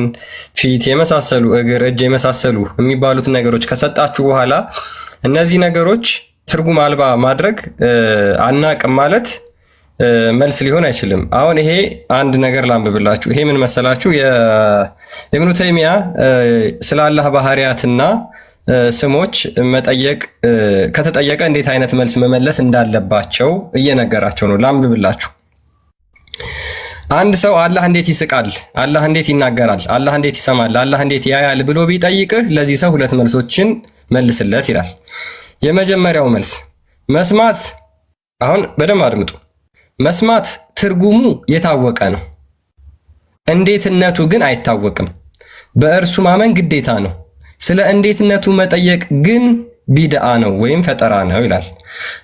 ፊት የመሳሰሉ እግር፣ እጅ የመሳሰሉ የሚባሉት ነገሮች ከሰጣችሁ በኋላ እነዚህ ነገሮች ትርጉም አልባ ማድረግ አናቅም ማለት መልስ ሊሆን አይችልም። አሁን ይሄ አንድ ነገር ላንብብላችሁ። ይሄ ምን መሰላችሁ? የኢብኑ ተይሚያ ስለ አላህ ባህሪያትና ስሞች መጠየቅ ከተጠየቀ እንዴት አይነት መልስ መመለስ እንዳለባቸው እየነገራቸው ነው። ላንብብላችሁ። አንድ ሰው አላህ እንዴት ይስቃል፣ አላህ እንዴት ይናገራል፣ አላህ እንዴት ይሰማል፣ አላህ እንዴት ያያል ብሎ ቢጠይቅህ ለዚህ ሰው ሁለት መልሶችን መልስለት ይላል። የመጀመሪያው መልስ መስማት፣ አሁን በደንብ አድምጡ። መስማት ትርጉሙ የታወቀ ነው፣ እንዴትነቱ ግን አይታወቅም። በእርሱ ማመን ግዴታ ነው። ስለ እንዴትነቱ መጠየቅ ግን ቢድአ ነው ወይም ፈጠራ ነው ይላል።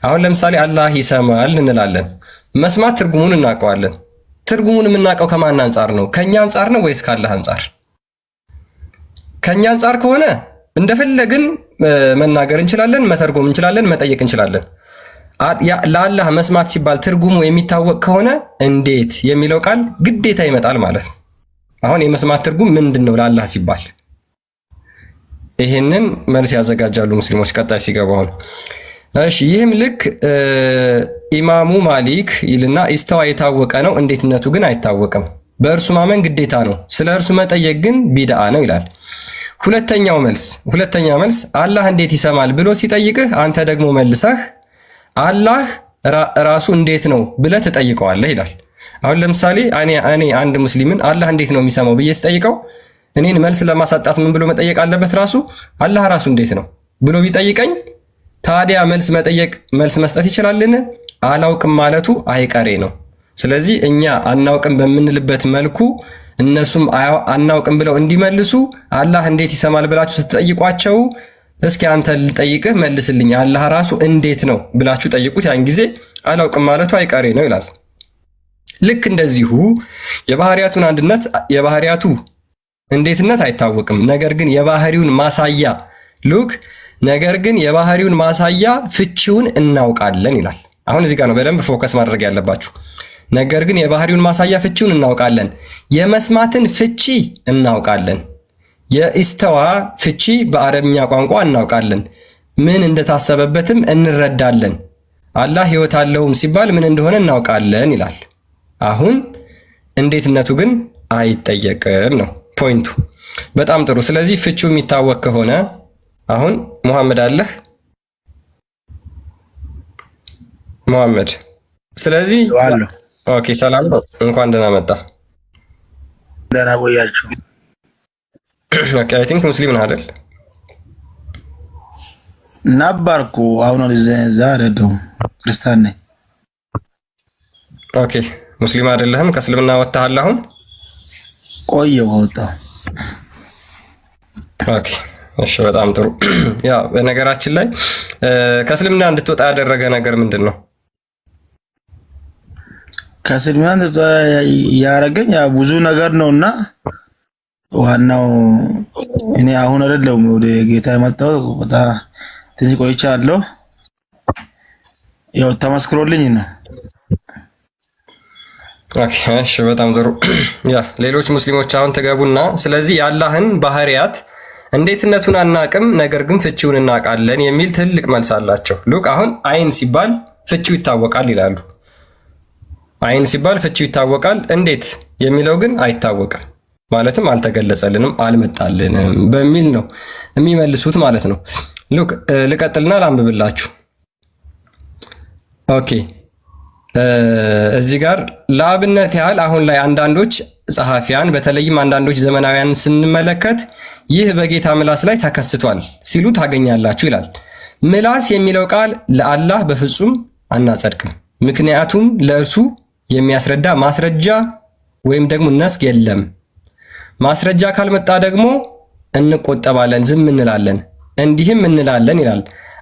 አሁን ለምሳሌ አላህ ይሰማል እንላለን። መስማት ትርጉሙን እናውቀዋለን። ትርጉሙን የምናውቀው ከማን አንጻር ነው? ከኛ አንጻር ነው ወይስ ካላህ አንጻር? ከኛ አንጻር ከሆነ እንደፈለግን መናገር እንችላለን፣ መተርጎም እንችላለን፣ መጠየቅ እንችላለን። ለአላህ መስማት ሲባል ትርጉሙ የሚታወቅ ከሆነ እንዴት የሚለው ቃል ግዴታ ይመጣል ማለት ነው። አሁን የመስማት ትርጉም ምንድን ነው ለአላህ ሲባል? ይህንን መልስ ያዘጋጃሉ ሙስሊሞች ቀጣይ ሲገቡ። አሁን እሺ፣ ይህም ልክ ኢማሙ ማሊክ ይልና ኢስተዋ የታወቀ ነው፣ እንዴትነቱ ግን አይታወቅም። በእርሱ ማመን ግዴታ ነው፣ ስለ እርሱ መጠየቅ ግን ቢድአ ነው ይላል። ሁለተኛ መልስ አላህ እንዴት ይሰማል ብሎ ሲጠይቅህ አንተ ደግሞ መልሰህ አላህ ራሱ እንዴት ነው ብለህ ትጠይቀዋለህ ይላል። አሁን ለምሳሌ እኔ አንድ ሙስሊምን አላህ እንዴት ነው የሚሰማው ብዬ ስጠይቀው እኔን መልስ ለማሳጣት ምን ብሎ መጠየቅ አለበት? ራሱ አላህ ራሱ እንዴት ነው ብሎ ቢጠይቀኝ ታዲያ መልስ መስጠት ይችላልን? አላውቅም ማለቱ አይቀሬ ነው። ስለዚህ እኛ አናውቅም በምንልበት መልኩ እነሱም አናውቅም ብለው እንዲመልሱ አላህ እንዴት ይሰማል ብላችሁ ስትጠይቋቸው እስኪ አንተ ልጠይቅህ መልስልኝ፣ አላህ ራሱ እንዴት ነው ብላችሁ ጠይቁት። ያን ጊዜ አላውቅም ማለቱ አይቀሬ ነው ይላል። ልክ እንደዚሁ የባህሪያቱን አንድነት የባህሪያቱ እንዴትነት አይታወቅም፣ ነገር ግን የባህሪውን ማሳያ ነገር ግን የባህሪውን ማሳያ ፍቺውን እናውቃለን ይላል። አሁን እዚህ ጋር ነው በደንብ ፎከስ ማድረግ ያለባችሁ። ነገር ግን የባህሪውን ማሳያ ፍቺውን እናውቃለን፣ የመስማትን ፍቺ እናውቃለን፣ የኢስተዋ ፍቺ በአረብኛ ቋንቋ እናውቃለን፣ ምን እንደታሰበበትም እንረዳለን፣ አላህ ሕይወት አለውም ሲባል ምን እንደሆነ እናውቃለን ይላል። አሁን እንዴትነቱ ግን አይጠየቅም ነው ፖይንቱ። በጣም ጥሩ። ስለዚህ ፍቺው የሚታወቅ ከሆነ አሁን ሙሐመድ አለህ ሙሐመድ። ስለዚህ ኦኬ፣ ሰላም ነው። እንኳን ደህና መጣ። ደህና ቆያችሁ። ኦኬ፣ አይ ቲንክ ሙስሊም ነህ አይደል? ነበርኩ። አሁን እዛ አይደለሁም፣ ክርስቲያን ነኝ። ኦኬ፣ ሙስሊም አይደለህም? ከእስልምና ወጥተሃል አሁን? ቆየሁ ከወጣሁ። ኦኬ፣ እሺ፣ በጣም ጥሩ። ያ በነገራችን ላይ ከእስልምና እንድትወጣ ያደረገ ነገር ምንድን ነው? ከእስልምና እንድትወጣ ያደረገኝ ብዙ ነገር ነውና ዋናው እኔ አሁን አይደለሁም ወደ ጌታ የመጣሁት፣ በጣም ትንሽ ቆይቻለሁ። ያው ተመስክሮልኝ ነው። ኦኬ፣ እሺ፣ በጣም ጥሩ። ያ ሌሎች ሙስሊሞች አሁን ትገቡና ስለዚህ የአላህን ባህሪያት እንዴትነቱን አናቅም፣ ነገር ግን ፍቺውን እናውቃለን የሚል ትልቅ መልስ አላቸው። ሉክ አሁን አይን ሲባል ፍቺው ይታወቃል ይላሉ። አይን ሲባል ፍቺው ይታወቃል፣ እንዴት የሚለው ግን አይታወቅም፣ ማለትም አልተገለጸልንም፣ አልመጣልንም በሚል ነው የሚመልሱት ማለት ነው። ሉክ ልቀጥልና ላንብብላችሁ። ኦኬ፣ እዚህ ጋር ለአብነት ያህል አሁን ላይ አንዳንዶች ጸሐፊያን በተለይም አንዳንዶች ዘመናውያን ስንመለከት ይህ በጌታ ምላስ ላይ ተከስቷል ሲሉ ታገኛላችሁ ይላል። ምላስ የሚለው ቃል ለአላህ በፍጹም አናጸድቅም፣ ምክንያቱም ለእርሱ የሚያስረዳ ማስረጃ ወይም ደግሞ ነስክ የለም። ማስረጃ ካልመጣ ደግሞ እንቆጠባለን፣ ዝም እንላለን፣ እንዲህም እንላለን ይላል።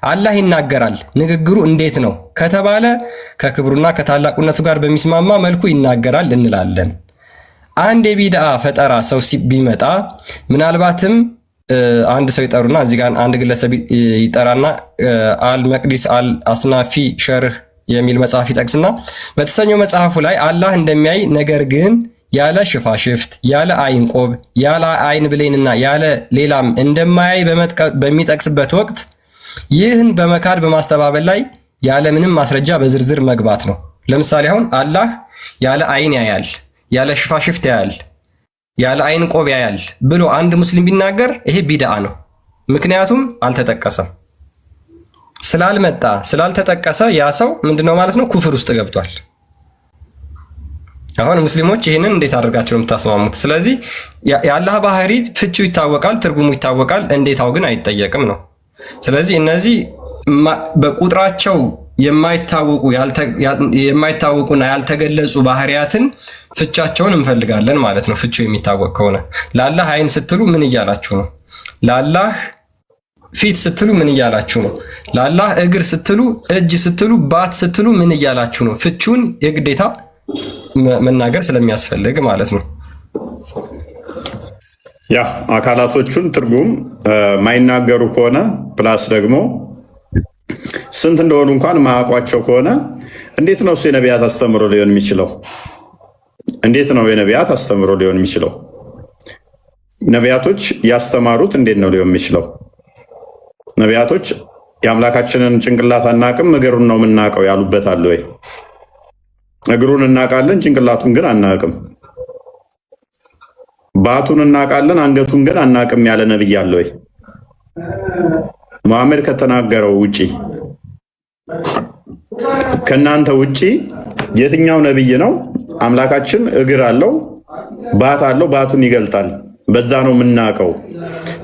አላህ ይናገራል። ንግግሩ እንዴት ነው ከተባለ ከክብሩና ከታላቁነቱ ጋር በሚስማማ መልኩ ይናገራል እንላለን። አንድ የቢድዓ ፈጠራ ሰው ቢመጣ ምናልባትም አንድ ሰው ይጠሩና እዚህ ጋር አንድ ግለሰብ ይጠራና አልመቅዲስ አልአስናፊ ሸርህ የሚል መጽሐፍ ይጠቅስና በተሰኘው መጽሐፉ ላይ አላህ እንደሚያይ ነገር ግን ያለ ሽፋሽፍት፣ ያለ አይን ቆብ፣ ያለ አይን ብሌንና ያለ ሌላም እንደማያይ በሚጠቅስበት ወቅት ይህን በመካድ በማስተባበል ላይ ያለ ምንም ማስረጃ በዝርዝር መግባት ነው። ለምሳሌ አሁን አላህ ያለ አይን ያያል፣ ያለ ሽፋሽፍት ያያል፣ ያለ አይን ቆብ ያያል ብሎ አንድ ሙስሊም ቢናገር ይሄ ቢድዓ ነው። ምክንያቱም አልተጠቀሰም። ስላልመጣ ስላልተጠቀሰ ያ ሰው ምንድነው ማለት ነው? ኩፍር ውስጥ ገብቷል። አሁን ሙስሊሞች ይህንን እንዴት አድርጋቸው የምታስማሙት? ስለዚህ የአላህ ባህሪ ፍቺው ይታወቃል፣ ትርጉሙ ይታወቃል፣ እንዴታው ግን አይጠየቅም ነው። ስለዚህ እነዚህ በቁጥራቸው የማይታወቁና ያልተገለጹ ባህሪያትን ፍቻቸውን እንፈልጋለን ማለት ነው። ፍቺው የሚታወቅ ከሆነ ለአላህ አይን ስትሉ ምን እያላችሁ ነው? ለአላህ ፊት ስትሉ ምን እያላችሁ ነው? ለአላህ እግር ስትሉ፣ እጅ ስትሉ፣ ባት ስትሉ ምን እያላችሁ ነው? ፍቺውን የግዴታ መናገር ስለሚያስፈልግ ማለት ነው። ያ አካላቶቹን ትርጉም ማይናገሩ ከሆነ ፕላስ ደግሞ ስንት እንደሆኑ እንኳን ማያውቋቸው ከሆነ እንዴት ነው እሱ የነቢያት አስተምሮ ሊሆን የሚችለው? እንዴት ነው የነቢያት አስተምሮ ሊሆን የሚችለው? ነቢያቶች ያስተማሩት እንዴት ነው ሊሆን የሚችለው? ነቢያቶች የአምላካችንን ጭንቅላት አናቅም እግሩን ነው የምናውቀው ያሉበት አለ ወይ? እግሩን እናውቃለን ጭንቅላቱን ግን አናቅም። ባቱን እናውቃለን አንገቱን ግን አናቅም ያለ ነብይ አለ ወይ? መሐመድ ከተናገረው ውጪ ከናንተ ውጪ የትኛው ነብይ ነው አምላካችን እግር አለው ባት አለው ባቱን ይገልጣል በዛ ነው የምናውቀው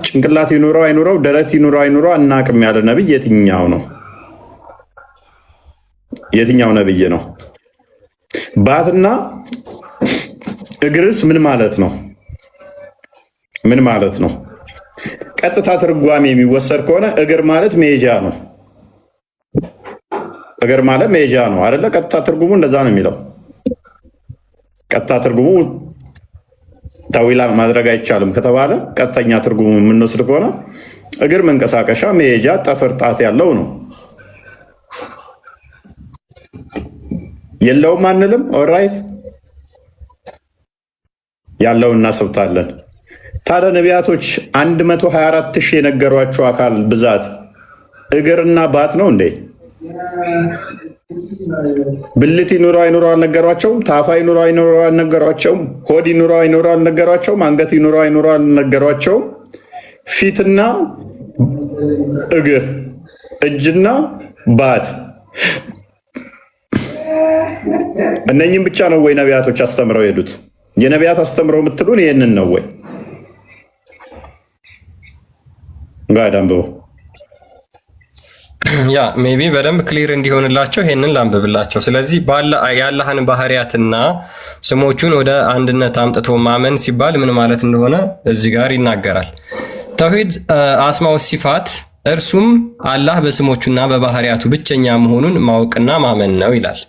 ጭንቅላት ይኑረው አይኑረው ደረት ይኑረው አይኑረው አናቅም ያለ ነብይ የትኛው ነው? የትኛው ነብይ ነው? ባትና እግርስ ምን ማለት ነው? ምን ማለት ነው? ቀጥታ ትርጓሜ የሚወሰድ ከሆነ እግር ማለት መሄጃ ነው። እግር ማለት መሄጃ ነው አይደለ? ቀጥታ ትርጉሙ እንደዛ ነው የሚለው። ቀጥታ ትርጉሙ ታዊላ ማድረግ አይቻልም ከተባለ ቀጥተኛ ትርጉሙ የምንወስድ ከሆነ እግር መንቀሳቀሻ፣ መሄጃ፣ ጠፍር፣ ጣት ያለው ነው። የለውም አንልም። ኦልራይት ያለው እናሰብታለን። ታዲያ ነቢያቶች 124,000 የነገሯቸው አካል ብዛት እግርና ባት ነው እንዴ? ብልት ይኑረው አይኑረው አልነገሯቸውም? ታፋ ይኑረው አይኑረው አልነገሯቸውም? ሆድ ይኑረው አይኑረው አልነገሯቸውም? አንገት ይኑረው አይኑረው አልነገሯቸውም? ፊትና እግር፣ እጅና ባት እነኝም ብቻ ነው ወይ ነቢያቶች አስተምረው ሄዱት? የነቢያት አስተምረው የምትሉን ይህንን ነው ወይ? ጋዳምበው ያ ሜቢ በደንብ ክሊር እንዲሆንላቸው ይሄንን ላንብብላቸው። ስለዚህ የአላህን ባህሪያትና ስሞቹን ወደ አንድነት አምጥቶ ማመን ሲባል ምን ማለት እንደሆነ እዚህ ጋር ይናገራል። ተውሂድ አስማው ሲፋት እርሱም አላህ በስሞቹና በባህሪያቱ ብቸኛ መሆኑን ማወቅና ማመን ነው ይላል።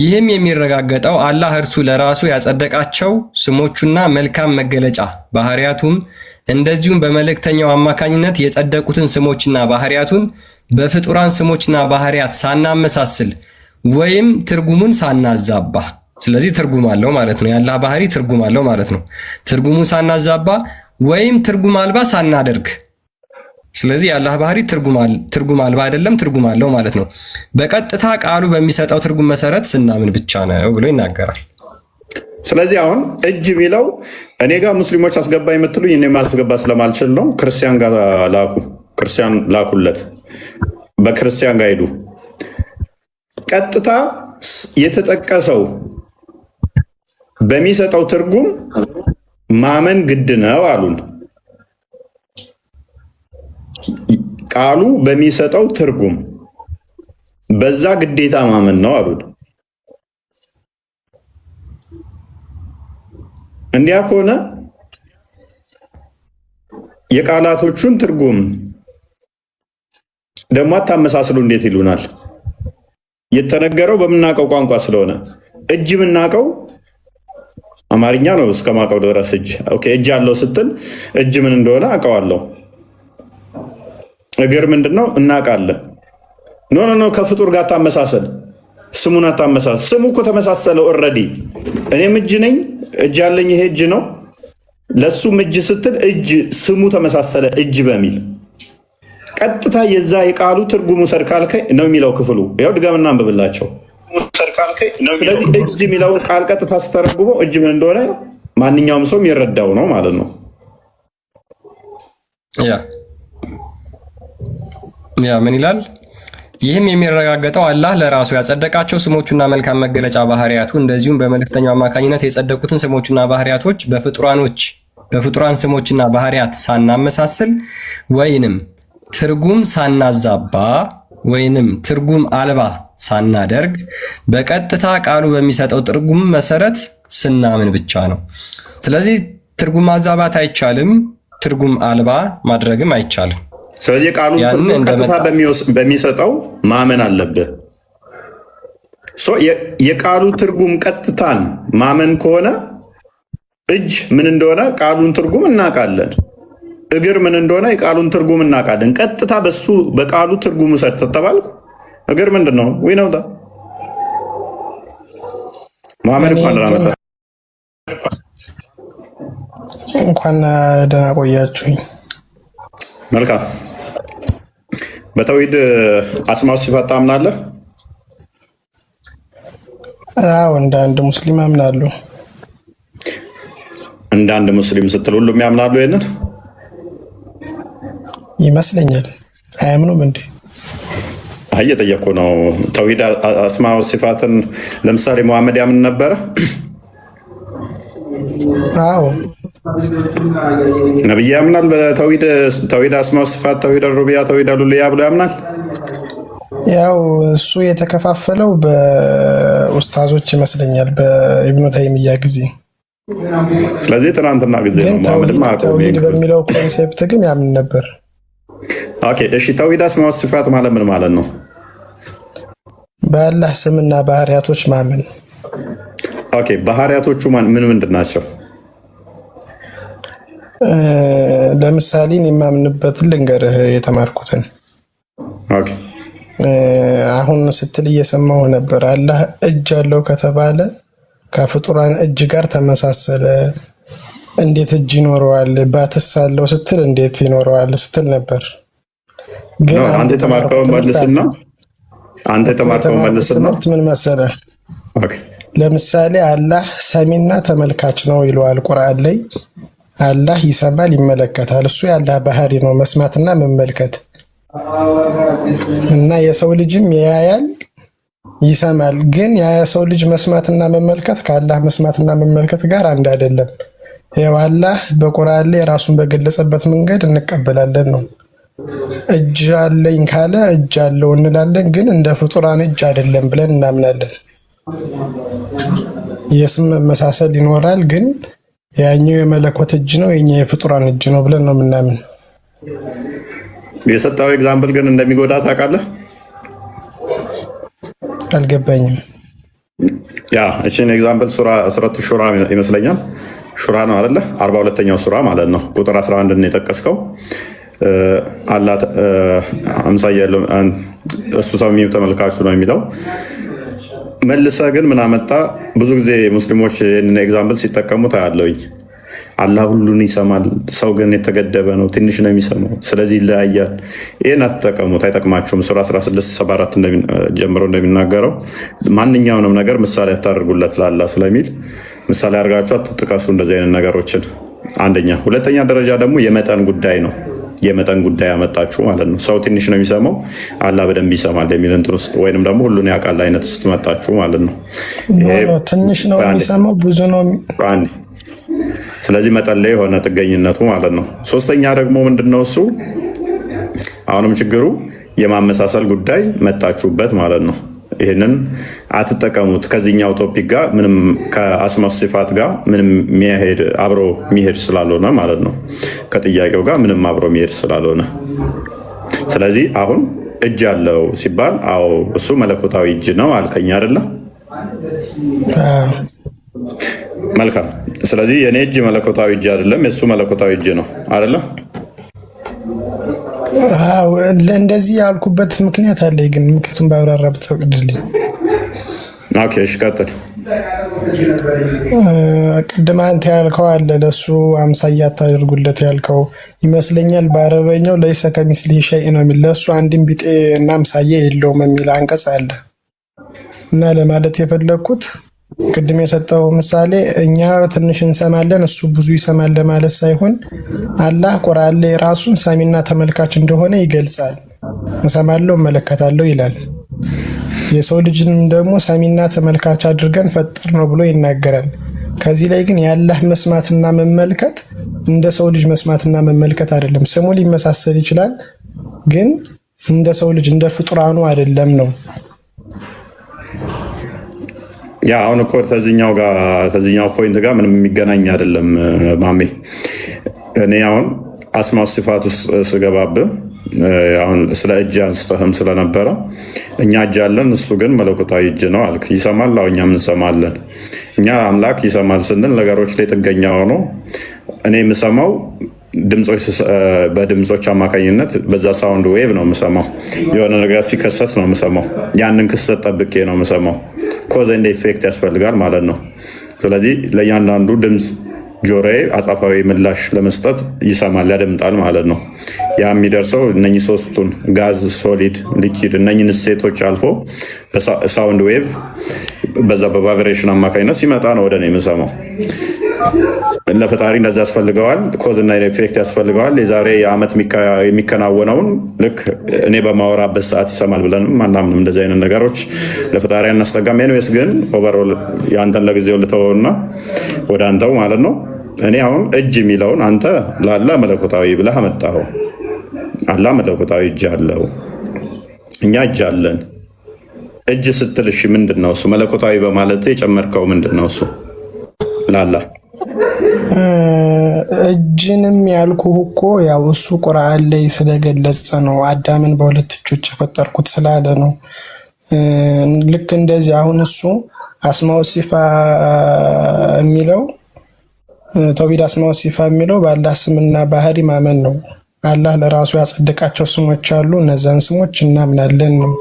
ይህም የሚረጋገጠው አላህ እርሱ ለራሱ ያጸደቃቸው ስሞቹና መልካም መገለጫ ባህሪያቱም እንደዚሁም በመልእክተኛው አማካኝነት የጸደቁትን ስሞችና ባህሪያቱን በፍጡራን ስሞችና ባህሪያት ሳናመሳስል ወይም ትርጉሙን ሳናዛባ፣ ስለዚህ ትርጉም አለው ማለት ነው። የአላህ ባህሪ ትርጉም አለው ማለት ነው። ትርጉሙን ሳናዛባ ወይም ትርጉም አልባ ሳናደርግ፣ ስለዚህ የአላህ ባህሪ ትርጉም አልባ አይደለም፣ ትርጉም አለው ማለት ነው። በቀጥታ ቃሉ በሚሰጠው ትርጉም መሰረት ስናምን ብቻ ነው ብሎ ይናገራል። ስለዚህ አሁን እጅ የሚለው እኔ ጋር ሙስሊሞች አስገባ የምትሉኝ እኔ ማስገባ ስለማልችል ነው። ክርስቲያን ጋር ላኩ፣ ክርስቲያን ላኩለት፣ በክርስቲያን ጋር ሄዱ። ቀጥታ የተጠቀሰው በሚሰጠው ትርጉም ማመን ግድ ነው አሉን። ቃሉ በሚሰጠው ትርጉም በዛ ግዴታ ማመን ነው አሉን። እንዲያ ከሆነ የቃላቶቹን ትርጉም ደግሞ አታመሳስሉ እንዴት ይሉናል? የተነገረው በምናውቀው ቋንቋ ስለሆነ እጅ የምናውቀው አማርኛ ነው እስከማውቀው ድረስ እጅ ኦኬ። እጅ አለው ስትል እጅ ምን እንደሆነ አውቀዋለሁ። እግር ምንድነው እናውቃለን። ኖ ከፍጡር ጋር ታመሳሰል፣ ስሙን አታመሳሰል። ስሙ እኮ ተመሳሰለው ኦልሬዲ። እኔም እጅ ነኝ፣ እጅ ያለኝ ይሄ እጅ ነው። ለሱም እጅ ስትል እጅ ስሙ ተመሳሰለ እጅ በሚል ቀጥታ የዛ የቃሉ ትርጉሙ ሰርካልከኝ ነው የሚለው ክፍሉ። ያው ድገምና አንብብላቸው። ስለዚህ እጅ የሚለውን ቃል ቀጥታ ስተረጉመው እጅ ምን እንደሆነ ማንኛውም ሰው የሚረዳው ነው ማለት ነው። ያ ምን ይላል? ይህም የሚረጋገጠው አላህ ለራሱ ያጸደቃቸው ስሞቹና መልካም መገለጫ ባህሪያቱ እንደዚሁም በመልእክተኛው አማካኝነት የጸደቁትን ስሞችና ባህሪያቶች በፍጡራን ስሞችና ባህሪያት ሳናመሳስል ወይንም ትርጉም ሳናዛባ ወይንም ትርጉም አልባ ሳናደርግ በቀጥታ ቃሉ በሚሰጠው ትርጉም መሰረት ስናምን ብቻ ነው። ስለዚህ ትርጉም ማዛባት አይቻልም፣ ትርጉም አልባ ማድረግም አይቻልም። ስለዚህ ቃሉን ትርጉም ቀጥታ በሚሰጠው ማመን አለብህ። የቃሉ ትርጉም ቀጥታን ማመን ከሆነ እጅ ምን እንደሆነ ቃሉን ትርጉም እናውቃለን። እግር ምን እንደሆነ የቃሉን ትርጉም እናውቃለን። ቀጥታ በሱ በቃሉ ትርጉም ውሰድ ተባልኩ። እግር ምንድን ነው? ወይ ነው ማመን እንኳን ደህና ቆያችሁኝ። መልካም። በተውሂድ አስማው ሲፋት ታምናለህ? አዎ፣ እንደ አንድ ሙስሊም አምናለሁ። እንደ አንድ ሙስሊም ስትል ሁሉም ያምናሉ? ይሄንን ይመስለኛል። አያምኑም እንዴ? እየጠየኩ ነው። ተውሂድ አስማው ሲፋትን ለምሳሌ መሐመድ ያምን ነበረ? አዎ። ነብይ ያምናል በተውሂድ አስማው ሲፋት፣ ተውሂድ ሩቢያ፣ ተውሂድ ሉልያ ብሎ ያምናል። ያው እሱ የተከፋፈለው በኡስታዞች ይመስለኛል በኢብኑ ተይሚያ ጊዜ። ስለዚህ ትናንትና ጊዜ ነው መሐመድም ተውሂድ በሚለው ኮንሴፕት ግን ያምን ነበር። ኦኬ እሺ፣ ተውሂድ አስማው ሲፋት ማለት ምን ማለት ነው? በአላህ ስምና ባህሪያቶች ማመን። ኦኬ፣ ባህሪያቶቹ ምን ምንድን ናቸው? ለምሳሌ የማምንበትን ልንገርህ የተማርኩትን። ኦኬ፣ አሁን ስትል እየሰማሁ ነበር። አላህ እጅ አለው ከተባለ ከፍጡራን እጅ ጋር ተመሳሰለ። እንዴት እጅ ይኖረዋል? ባትስ አለው ስትል እንዴት ይኖረዋል ስትል ነበር። ግን አንተ የተማርከውን መልስና ምን መሰለህ? ለምሳሌ አላህ ሰሚና ተመልካች ነው ይለዋል ቁርአን ላይ። አላህ ይሰማል፣ ይመለከታል። እሱ የአላህ ባህሪ ነው መስማትና መመልከት። እና የሰው ልጅም ያያል፣ ይሰማል። ግን የሰው ልጅ መስማትና መመልከት ከአላህ መስማትና መመልከት ጋር አንድ አይደለም። ያው አላህ በቁርአን ላይ ራሱን በገለጸበት መንገድ እንቀበላለን ነው። እጅ አለኝ ካለ እጅ አለው እንላለን፣ ግን እንደ ፍጡራን እጅ አይደለም ብለን እናምናለን። የስም መመሳሰል ይኖራል፣ ግን ያኛው የመለኮት እጅ ነው፣ የኛ የፍጡራን እጅ ነው ብለን ነው የምናምን። የሰጠው ኤግዛምፕል ግን እንደሚጎዳ ታውቃለህ? አልገባኝም። ያ እሺን ኤግዛምፕል ሱረቱ ሹራ ይመስለኛል። ሹራ ነው አይደለ? 42ኛው ሱራ ማለት ነው። ቁጥር 11 ነው የጠቀስከው። አላህ አምሳያ ያለው እሱ ሰሚው ተመልካቹ ነው የሚለው። መልሰ ግን ምን አመጣ? ብዙ ጊዜ ሙስሊሞች ይህንን ኤግዛምፕል ሲጠቀሙ ታያለውኝ። አላህ ሁሉን ይሰማል፣ ሰው ግን የተገደበ ነው፣ ትንሽ ነው የሚሰማው፣ ስለዚህ ይለያያል። ይህን አትጠቀሙት፣ አይጠቅማችሁም። ሱራ 16:74 ጀምሮ እንደሚናገረው ማንኛውንም ነገር ምሳሌ አታደርጉለት ለአላህ ስለሚል ምሳሌ አድርጋችሁ አትጥቀሱ እንደዚህ አይነት ነገሮችን። አንደኛ። ሁለተኛ ደረጃ ደግሞ የመጠን ጉዳይ ነው። የመጠን ጉዳይ ያመጣችሁ ማለት ነው። ሰው ትንሽ ነው የሚሰማው፣ አላህ በደንብ ይሰማል የሚል እንትን ውስጥ ወይንም ደግሞ ሁሉን ያውቃል አይነት ውስጥ መጣችሁ ማለት ነው። ትንሽ ነው የሚሰማው፣ ብዙ ነው። ስለዚህ መጠን ላይ የሆነ ጥገኝነቱ ማለት ነው። ሶስተኛ ደግሞ ምንድነው እሱ አሁንም ችግሩ የማመሳሰል ጉዳይ መጣችሁበት ማለት ነው። ይህንን አትጠቀሙት። ከዚህኛው ቶፒክ ጋር ምንም ከአስማት ሲፋት ጋር ምንም የሚሄድ አብሮ የሚሄድ ስላልሆነ ማለት ነው። ከጥያቄው ጋር ምንም አብሮ የሚሄድ ስላልሆነ ስለዚህ አሁን እጅ አለው ሲባል አዎ እሱ መለኮታዊ እጅ ነው አልከኝ አይደለ? መልካም። ስለዚህ የኔ እጅ መለኮታዊ እጅ አይደለም፣ የእሱ መለኮታዊ እጅ ነው አይደለ? እንደዚህ ያልኩበት ምክንያት አለ፣ ግን ምክንያቱም ባብራራ ብትፈቅድልኝ። ኦኬ እሺ ቀጥል። ቅድም አንተ ያልከው አለ ለሱ አምሳያ አታደርጉለት ያልከው ይመስለኛል። በአረበኛው ለይሰ ከሚስሊሂ ሸይእ ነው የሚል ለሱ አንድም ቢጤ እና አምሳያ የለውም የሚል አንቀጽ አለ እና ለማለት የፈለግኩት ቅድም የሰጠው ምሳሌ እኛ ትንሽ እንሰማለን እሱ ብዙ ይሰማል ለማለት ሳይሆን አላህ ቁርአን ላይ ራሱን ሰሚና ተመልካች እንደሆነ ይገልጻል። እንሰማለሁ እመለከታለሁ ይላል። የሰው ልጅንም ደግሞ ሰሚና ተመልካች አድርገን ፈጠር ነው ብሎ ይናገራል። ከዚህ ላይ ግን የአላህ መስማትና መመልከት እንደ ሰው ልጅ መስማትና መመልከት አይደለም። ስሙ ሊመሳሰል ይችላል፣ ግን እንደ ሰው ልጅ እንደ ፍጡራኑ አይደለም ነው። ያ አሁን እኮ ከዚህኛው ፖይንት ጋር ምንም የሚገናኝ አይደለም ማሜ። እኔ አሁን አስማት ሲፋት ውስጥ ስገባብህ አሁን ስለ እጅ አንስተህም ስለነበረ እኛ እጅ አለን እሱ ግን መለኮታዊ እጅ ነው አልክ። ይሰማል? አዎ እኛም እንሰማለን። እኛ አምላክ ይሰማል ስንል ነገሮች ላይ ጥገኛ ሆኖ እኔ የምሰማው በድምፆች አማካኝነት በዛ ሳውንድ ዌቭ ነው የምሰማው። የሆነ ነገር ሲከሰት ነው የምሰማው። ያንን ክስተት ጠብቄ ነው የምሰማው። ኮዝ ኤንድ ኢፌክት ያስፈልጋል ማለት ነው። ስለዚህ ለእያንዳንዱ ድምፅ ጆሮዬ አጻፋዊ ምላሽ ለመስጠት ይሰማል፣ ያደምጣል ማለት ነው። ያ የሚደርሰው እነኚህ ሶስቱን ጋዝ፣ ሶሊድ፣ ሊኪድ እነኚህን ስቴቶች አልፎ በሳውንድ ዌቭ በዛ በቫይብሬሽን አማካኝነት ሲመጣ ነው ወደ እኔ የምሰማው። ለፈጣሪ እንደዚህ ያስፈልገዋል፣ ኮዝ እና ኢፌክት ያስፈልገዋል። የዛሬ ዓመት የሚከናወነውን ልክ እኔ በማወራበት ሰዓት ይሰማል ብለንም አናምንም። እንደዚህ አይነት ነገሮች ለፈጣሪ አናስጠጋም። ኤኒዌይስ ግን ኦቨርኦል የአንተን ለጊዜው ልተወውና ወደ አንተው ማለት ነው። እኔ አሁን እጅ የሚለውን አንተ ለአላህ መለኮታዊ ብለህ አመጣኸው። አላህ መለኮታዊ እጅ አለው፣ እኛ እጅ አለን። እጅ ስትል እሺ ምንድን ነው እሱ? መለኮታዊ በማለት የጨመርከው ምንድን ነው እሱ? ለአላህ እጅንም ያልኩህ እኮ ያው እሱ ቁርአን ላይ ስለገለጸ ነው። አዳምን በሁለት እጆች የፈጠርኩት ስላለ ነው። ልክ እንደዚህ አሁን እሱ አስማው ሲፋ የሚለው ተውሂድ አስማው ሲፋ የሚለው በአላህ ስምና ባህሪ ማመን ነው። አላህ ለራሱ ያጸደቃቸው ስሞች አሉ፣ እነዛን ስሞች እናምናለን ነው።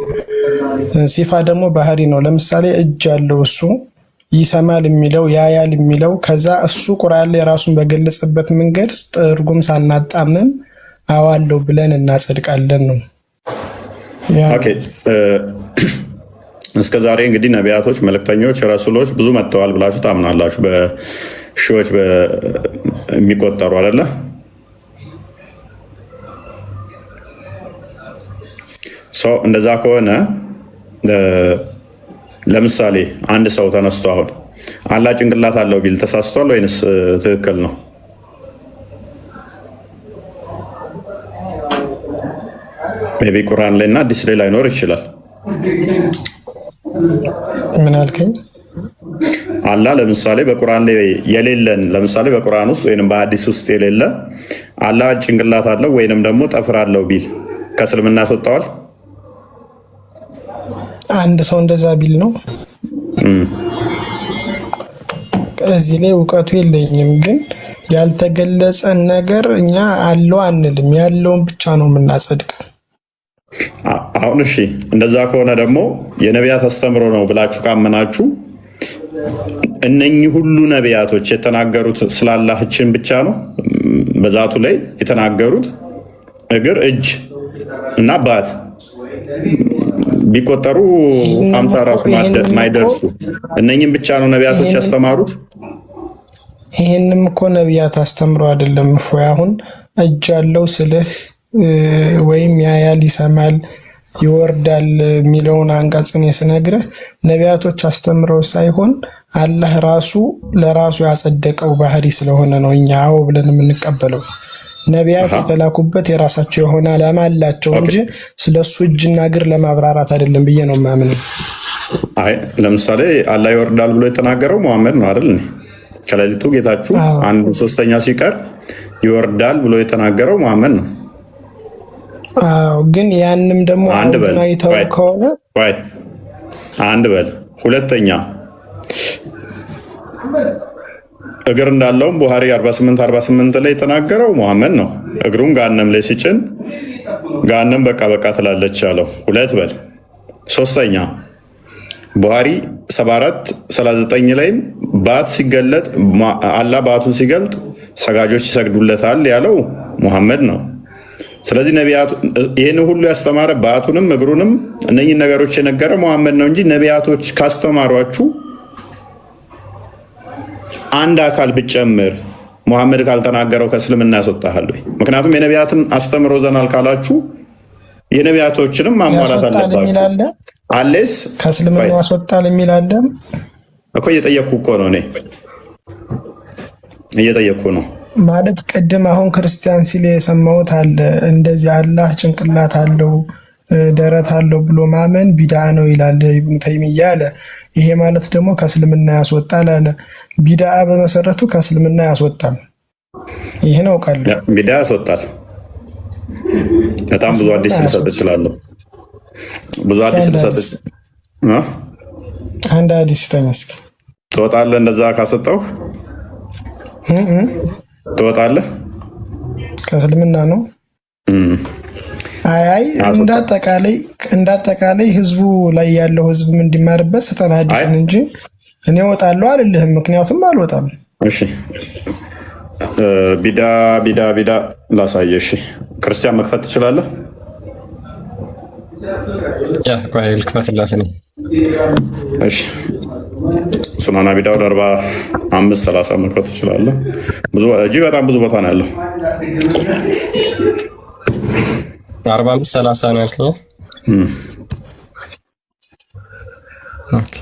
ሲፋ ደግሞ ባህሪ ነው። ለምሳሌ እጅ ያለው እሱ ይሰማል የሚለው ያያል የሚለው ከዛ እሱ ቁርአን ላይ ራሱን በገለጸበት መንገድ ትርጉም ሳናጣምም አዋለው ብለን እናጸድቃለን ነው። ኦኬ እስከ ዛሬ እንግዲህ ነቢያቶች፣ መልእክተኞች፣ ረሱሎች ብዙ መጥተዋል ብላችሁ ታምናላችሁ። በሺዎች የሚቆጠሩ አይደለ? እንደዛ ከሆነ ለምሳሌ አንድ ሰው ተነስቶ አሁን አላህ ጭንቅላት አለው ቢል ተሳስቷል ወይንስ ትክክል ነው? ሜቢ ቁርአን ላይ እና አዲስ ላይ ላይኖር ይችላል። ምን አልከኝ? አላህ ለምሳሌ በቁርአን ላይ የሌለን ለምሳሌ በቁርአን ውስጥ ወይንም በአዲስ ውስጥ የሌለ አላህ ጭንቅላት አለው ወይንም ደግሞ ጠፍር አለው ቢል ከእስልምና ያስወጣዋል? አንድ ሰው እንደዛ ቢል ነው። እዚህ ላይ እውቀቱ የለኝም፣ ግን ያልተገለጸን ነገር እኛ አለው አንልም፣ ያለውን ብቻ ነው የምናጸድቀው። አሁን እሺ እንደዛ ከሆነ ደግሞ የነቢያት አስተምሮ ነው ብላችሁ ካመናችሁ እነኚህ ሁሉ ነቢያቶች የተናገሩት ስላላህችን ብቻ ነው። በዛቱ ላይ የተናገሩት እግር፣ እጅ እና ባት ቢቆጠሩ 50 ራሱ ማይደርሱ እነኚህም ብቻ ነው ነቢያቶች ያስተማሩት። ይሄንም እኮ ነቢያት አስተምሮ አይደለም እፎይ። አሁን እጅ አለው ስልህ ወይም ያያል፣ ይሰማል፣ ይወርዳል የሚለውን አንቀጽን ስነግርህ ነቢያቶች አስተምረው ሳይሆን አላህ ራሱ ለራሱ ያጸደቀው ባህሪ ስለሆነ ነው እኛ አዎ ብለን የምንቀበለው። ነቢያት የተላኩበት የራሳቸው የሆነ ዓላማ አላቸው እንጂ ስለሱ እጅና እግር ለማብራራት አይደለም ብዬ ነው የማምነው። አይ ለምሳሌ አላህ ይወርዳል ብሎ የተናገረው መሐመድ ነው አይደል? ከሌሊቱ ጌታችሁ አንድ ሶስተኛ ሲቀር ይወርዳል ብሎ የተናገረው መሐመድ ነው። አዎ፣ ግን ያንም ደግሞ አሁን አይተው ከሆነ አንድ በል ሁለተኛ እግር እንዳለውም ቡሃሪ 48 ላይ የተናገረው መሐመድ ነው። እግሩን ገሃነም ላይ ሲጭን ገሃነም በቃ በቃ ትላለች ያለው ሁለት በል። ሶስተኛ ቡሃሪ 74:39 ላይም ባት ሲገለጥ አላህ ባቱን ሲገልጥ ሰጋጆች ይሰግዱለታል ያለው መሐመድ ነው። ስለዚህ ነቢያቱ ይህን ሁሉ ያስተማረ ባቱንም እግሩንም እነኚህን ነገሮች የነገረ መሐመድ ነው እንጂ ነቢያቶች ካስተማሯችሁ አንድ አካል ብጨምር መሐመድ ካልተናገረው ከእስልምና ያስወጣሃል ወይ? ምክንያቱም የነቢያትን አስተምሮ ዘናል ካላችሁ የነቢያቶችንም ማሟላት አለባችሁ። አሌስ ከእስልምና ያስወጣል የሚል አለ እኮ። እየጠየቅኩ እኮ ነው እኔ እየጠየቅኩ ነው ማለት ቅድም አሁን ክርስቲያን ሲል የሰማሁት አለ እንደዚህ አላህ ጭንቅላት አለው ደረት አለው ብሎ ማመን ቢድዓ ነው ይላል ኢብኑ ተይሚያ አለ። ይሄ ማለት ደግሞ ከእስልምና ያስወጣል አለ። ቢድዓ በመሰረቱ ከእስልምና ያስወጣል። ይሄን አውቃለሁ። ቢድዓ ያስወጣል። በጣም ብዙ አዲስ ልሰጥ እችላለሁ። ብዙ አዲስ ልሰጥ አንድ አዲስ ተነስክ ትወጣለህ። እንደዛ ካሰጠው ትወጣለህ ከእስልምና ነው። አይ እንዳጠቃላይ ህዝቡ ላይ ያለው ህዝብ እንዲማርበት ስጠና አዲስን እንጂ እኔ እወጣለሁ አልልህም። ምክንያቱም አልወጣም። እሺ ቢዳ ላሳየህ። እሺ ክርስቲያን መክፈት ትችላለህ? እሺ ሱናን አቢ ዳውድ 45:30 መክፈት ትችላለህ። እጅግ በጣም ብዙ ቦታ ነው ያለው። 45:30 ነው ያልከኝ? ኦኬ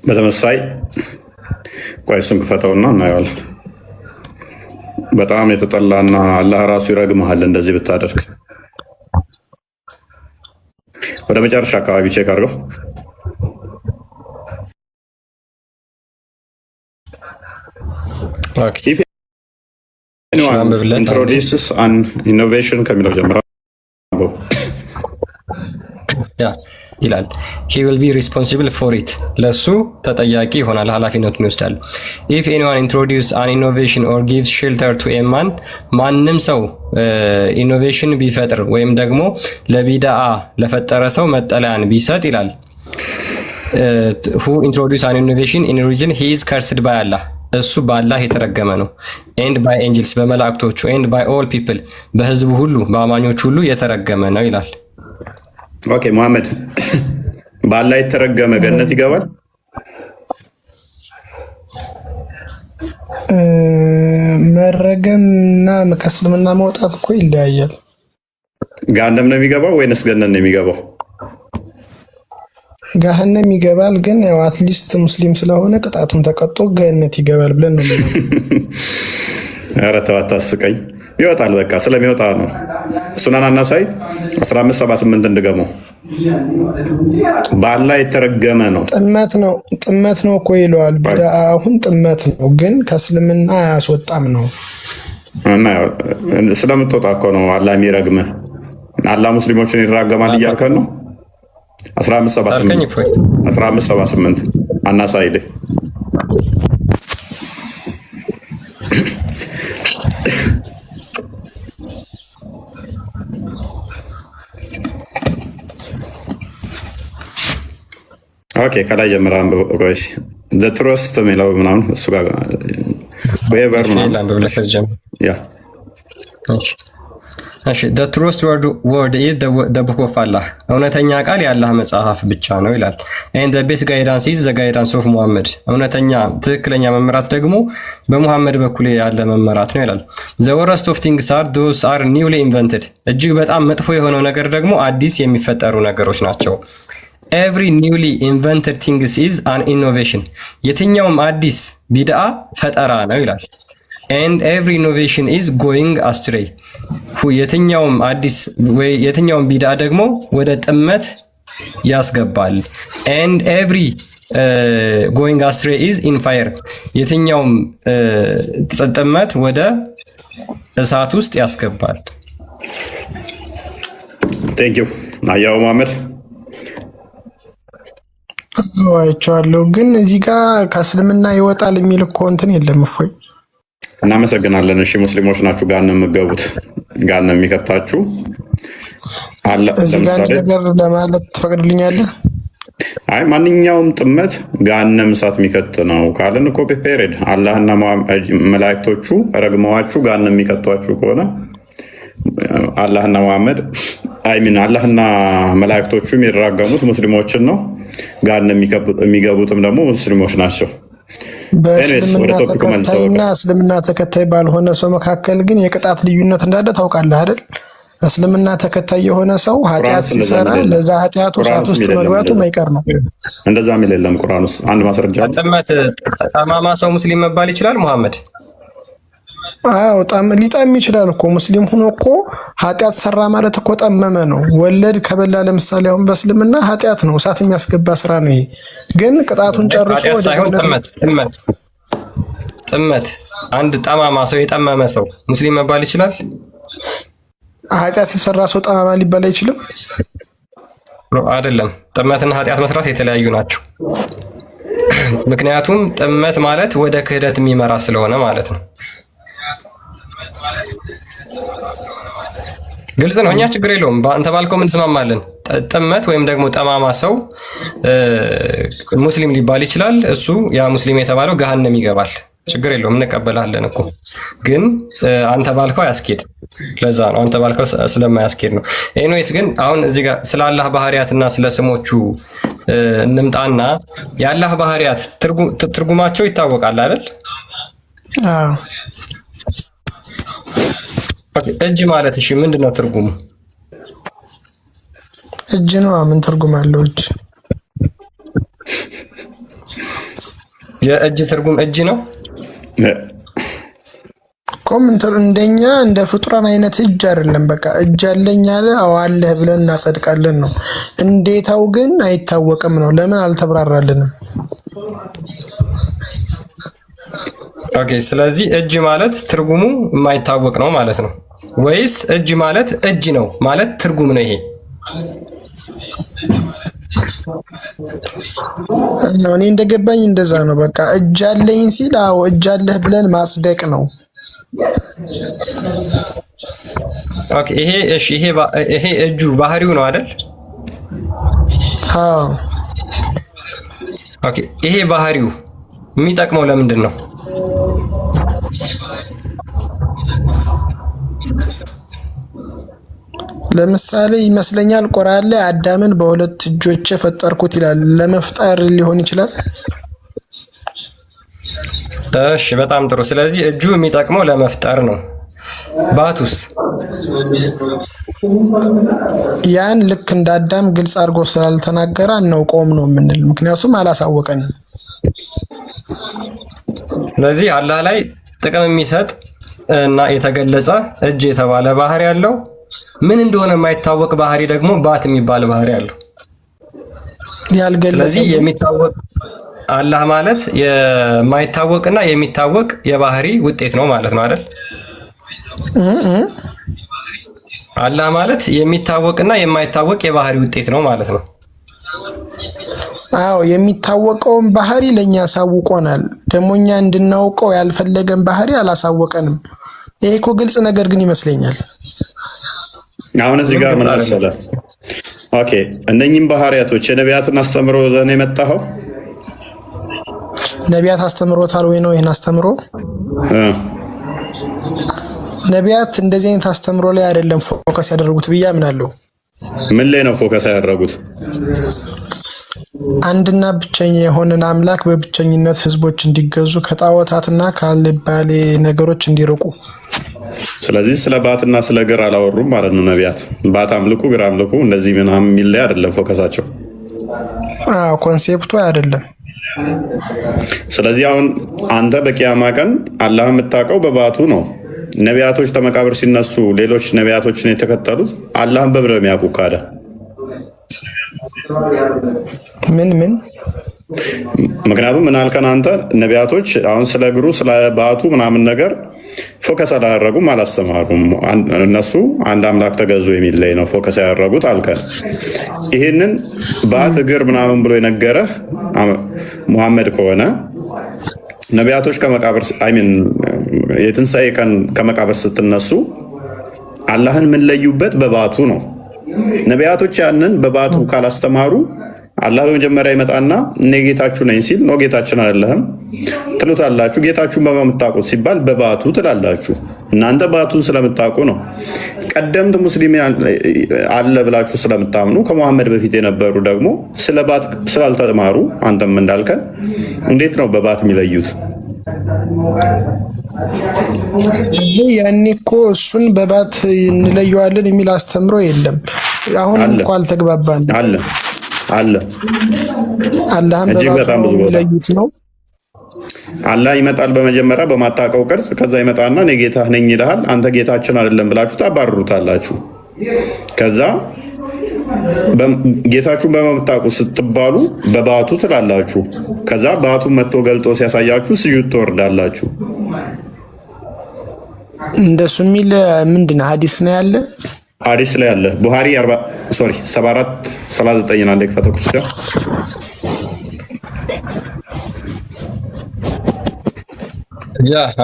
በተመሳይ ቆይ እሱን ክፈተውና እናየዋለን። በጣም የተጠላና አላህ ራሱ ይረግመሃል እንደዚህ ብታደርግ። ወደ መጨረሻ አካባቢ ቼክ አድርገው። If anyone introduces an innovation ከሚለው ጀምራ ይላል he will be responsible for it ለሱ ተጠያቂ ይሆናል፣ ኃላፊነቱን ይወስዳል። if anyone introduces an innovation or gives shelter to a man ማንም ሰው ኢኖቬሽን ቢፈጥር ወይም ደግሞ ለቢድዓ ለፈጠረ ሰው መጠለያን ቢሰጥ ይላል who introduces an innovation in religion he is cursed by Allah እሱ በአላህ የተረገመ ነው። and by angels በመላእክቶቹ and by all people በህዝቡ ሁሉ በአማኞች ሁሉ የተረገመ ነው ይላል። ኦኬ መሐመድ በአላህ የተረገመ ገነት ይገባል? መረገምና ከእስልምና መውጣት እኮ ይለያያል። ገሃነም ነው የሚገባው ወይንስ ገነት ነው የሚገባው? ገሃነም ይገባል፣ ግን ያው አትሊስት ሙስሊም ስለሆነ ቅጣቱን ተቀጦ ገነት ይገባል ብለን ነው ማለት ነው። ኧረ ተው አታስቀኝ። ይወጣል በቃ ስለሚወጣ ነው። ሱናን አናሳይ 15:78 እንድገመው በአላህ የተረገመ ነው። ጥመት ነው እኮ ይለዋል። ቢድዓ አሁን ጥመት ነው፣ ግን ከእስልምና አያስወጣም ነው። እና ስለምትወጣ እኮ ነው አላህ የሚረግምህ። አላህ ሙስሊሞችን ይራገማል እያልከን ነው። 15:78 አናሳይልህ። ኦኬ ከላይ ጀምራ አንብበው። ትረስት የሚለው ምናምን እሱ ጋር ዌቨር the truest word is the book of Allah እውነተኛ ቃል የአላህ መጽሐፍ ብቻ ነው ይላል። and the best guidance is the guidance of Muhammad እውነተኛ ትክክለኛ መመራት ደግሞ በሙሐመድ በኩል ያለ መመራት ነው ይላል። the worst of things are those are newly invented እጅግ በጣም መጥፎ የሆነው ነገር ደግሞ አዲስ የሚፈጠሩ ነገሮች ናቸው። every newly invented things is an innovation የትኛውም አዲስ ቢድአ ፈጠራ ነው ይላል። and every innovation is going astray የትኛውም አዲስ ወይ የትኛውም ቢድአ ደግሞ ወደ ጥመት ያስገባል። and every going astray is in fire የትኛውም ጥመት ወደ እሳት ውስጥ ያስገባል። ቴንክ ዩ አያው መሐመድ አይቼዋለሁ። ግን እዚህ ጋር ከእስልምና ይወጣል የሚል እኮ እንትን የለም። እፎይ እናመሰግናለን። እሺ ሙስሊሞች ናችሁ ጋር ነው የምትገቡት፣ ጋር ነው የሚከታችሁ አለ። እዚህ ጋር ነገር ለማለት ትፈቅድልኛለህ? አይ ማንኛውም ጥመት ጋነም እሳት የሚከት ነው ካለን እኮ ፔሬድ አላህና መላእክቶቹ ረግመዋችሁ ጋነም የሚከቷችሁ ከሆነ አላህና መሐመድ አይሚን አላህና መላእክቶቹ የሚራገሙት ሙስሊሞችን ነው። ጋነም የሚገቡትም ደግሞ ሙስሊሞች ናቸው። በእስልምና እስልምና ተከታይ ባልሆነ ሰው መካከል ግን የቅጣት ልዩነት እንዳለ ታውቃለህ አይደል? እስልምና ተከታይ የሆነ ሰው ኃጢአት ሲሰራ ለዛ ኃጢአቱ እሳት ውስጥ መግባቱ ማይቀር ነው። እንደዛ የሚል የለም ቁርአን ውስጥ። አንድ ማስረጃ አለ። ጥመት ጠማማ ሰው ሙስሊም መባል ይችላል መሐመድ? አዎ ሊጠም ይችላል እኮ ሙስሊም ሆኖ እኮ ኃጢአት ሰራ ማለት እኮ ጠመመ ነው። ወለድ ከበላ ለምሳሌ አሁን በእስልምና ኃጢአት ነው፣ እሳት የሚያስገባ ስራ ነው። ይሄ ግን ቅጣቱን ጨርሶ ወደ ጥመት አንድ ጠማማ ሰው የጠመመ ሰው ሙስሊም መባል ይችላል? ኃጢአት የሰራ ሰው ጠማማ ሊባል አይችልም? አይደለም። ጥመትና ኃጢአት መስራት የተለያዩ ናቸው። ምክንያቱም ጥመት ማለት ወደ ክህደት የሚመራ ስለሆነ ማለት ነው። ግልጽ ነው። እኛ ችግር የለውም። አንተ ባልከው ምን እንስማማለን። ጥመት ወይም ደግሞ ጠማማ ሰው ሙስሊም ሊባል ይችላል። እሱ ያ ሙስሊም የተባለው ገሃነም ይገባል። ችግር የለውም፣ እንቀበላለን እኮ። ግን አንተ ባልከው አያስኬድ። ለዛ ነው አንተ ባልከው ስለማያስኬድ ነው። ኤኒዌይስ ግን አሁን እዚህ ጋር ስለ አላህ ባህሪያትና ስለ ስሞቹ እንምጣና የአላህ ባህሪያት ትርጉማቸው ይታወቃል አይደል? አዎ። እጅ ማለት እሺ ምንድነው ትርጉሙ? እጅ ነው። ምን ትርጉም አለው እጅ? የእጅ ትርጉም እጅ ነው። ኮሜንተር እንደኛ እንደ ፍጡራን አይነት እጅ አይደለም። በቃ እጅ አለኝ አለ አዎ አለህ ብለን እናጸድቃለን ነው። እንዴታው ግን አይታወቅም ነው። ለምን አልተብራራልንም? ኦኬ፣ ስለዚህ እጅ ማለት ትርጉሙ የማይታወቅ ነው ማለት ነው ወይስ እጅ ማለት እጅ ነው ማለት ትርጉም ነው? ይሄ እኔ እንደገባኝ እንደዛ ነው። በቃ እጅ አለኝ ሲል አዎ እጅ አለህ ብለን ማጽደቅ ነው። ኦኬ፣ ይሄ እጁ ባህሪው ነው አይደል? አዎ። ኦኬ፣ ይሄ ባህሪው የሚጠቅመው ለምንድን ነው? ለምሳሌ ይመስለኛል ቁርአን ላይ አዳምን በሁለት እጆቼ ፈጠርኩት ይላል። ለመፍጠር ሊሆን ይችላል። እሺ፣ በጣም ጥሩ። ስለዚህ እጁ የሚጠቅመው ለመፍጠር ነው። ባቱስ ያን ልክ እንደ አዳም ግልጽ አድርጎ ስላልተናገረ አናውቀውም ነው የምንል፣ ምክንያቱም አላሳወቀንም። ስለዚህ አላህ ላይ ጥቅም የሚሰጥ እና የተገለጸ እጅ የተባለ ባህሪ ያለው ምን እንደሆነ የማይታወቅ ባህሪ ደግሞ ባት የሚባል ባህሪ አለው። ስለዚህ የሚታወቅ አላህ ማለት የማይታወቅና የሚታወቅ የባህሪ ውጤት ነው ማለት ነው አይደል? አላህ ማለት የሚታወቅና የማይታወቅ የባህሪ ውጤት ነው ማለት ነው። አዎ፣ የሚታወቀውን ባህሪ ለኛ አሳውቆናል። ደሞኛ እንድናውቀው ያልፈለገን ባህሪ አላሳወቀንም። ይሄ እኮ ግልጽ ነገር ግን ይመስለኛል። አሁን እዚህ ጋር ምን መሰለህ? ኦኬ፣ እነኚህም ባህሪያቶች የነቢያትን አስተምሮ ዘነ የመጣኸው ነቢያት አስተምሮታል ወይ ነው? ይሄን አስተምሮ ነቢያት እንደዚህ አይነት አስተምሮ ላይ አይደለም ፎከስ ያደረጉት ብዬ አምናለሁ። ምን ላይ ነው ፎከስ ያደረጉት? አንድና ብቸኛ የሆነን አምላክ በብቸኝነት ህዝቦች እንዲገዙ ከጣዖታትና ካልባሌ ነገሮች እንዲርቁ። ስለዚህ ስለ ባትና ስለ ግር አላወሩም ማለት ነው ነቢያት። ባት አምልኩ፣ ግር አምልኩ እንደዚህ ምናምን የሚል ላይ አይደለም ፎከሳቸው። ኮንሴፕቱ አይደለም። ስለዚህ አሁን አንተ በቂያማ ቀን አላህ የምታውቀው በባቱ ነው። ነቢያቶች ከመቃብር ሲነሱ ሌሎች ነቢያቶችን የተከተሉት አላህን በብረ የሚያውቁ ካደ ምን ምክንያቱም ምን አልከን አንተ ነቢያቶች አሁን ስለ እግሩ ስለ ባቱ ምናምን ነገር ፎከስ አላደረጉም፣ አላስተማሩም። እነሱ አንድ አምላክ ተገዙ የሚል ላይ ነው ፎከስ ያደረጉት አልከን። ይህንን ባት እግር ምናምን ብሎ የነገረህ ሙሐመድ ከሆነ ነቢያቶች ከመቃብር የትንሣኤ ቀን ከመቃብር ስትነሱ አላህን የምንለዩበት በባቱ ነው። ነቢያቶች ያንን በባቱ ካላስተማሩ አላህ በመጀመሪያ ይመጣና እኔ ጌታችሁ ነኝ ሲል ነው ጌታችን አይደለህም ትሉታላችሁ። ጌታችሁን በምታውቁት ሲባል በባቱ ትላላችሁ። እናንተ ባቱን ስለምታውቁ ነው። ቀደምት ሙስሊም አለ ብላችሁ ስለምታምኑ ከመሐመድ በፊት የነበሩ ደግሞ ስለ ባት ስላልተማሩ አንተም እንዳልከን እንዴት ነው በባት የሚለዩት? ያኔ እኮ እሱን በባት እንለየዋለን የሚል አስተምሮ የለም። አሁን እንኳ አልተግባባን አለ አላህም በባት የሚለዩት ነው። አላህ ይመጣል በመጀመሪያ በማታውቀው ቅርጽ፣ ከዛ ይመጣና እኔ ጌታ ነኝ ይልሃል። አንተ ጌታችን አይደለም ብላችሁ ታባርሩታላችሁ። ከዛ ጌታችሁን በመምታቁ ስትባሉ በባቱ ትላላችሁ። ከዛ ባቱን መጥቶ ገልጦ ሲያሳያችሁ ስጁድ ትወርዳላችሁ። እንደሱ የሚል ምንድነው ሐዲስ ነው ያለ? ሐዲስ ላይ ያለ ቡሃሪ 74 39 አንዴ ክፈተው ክርስቲያን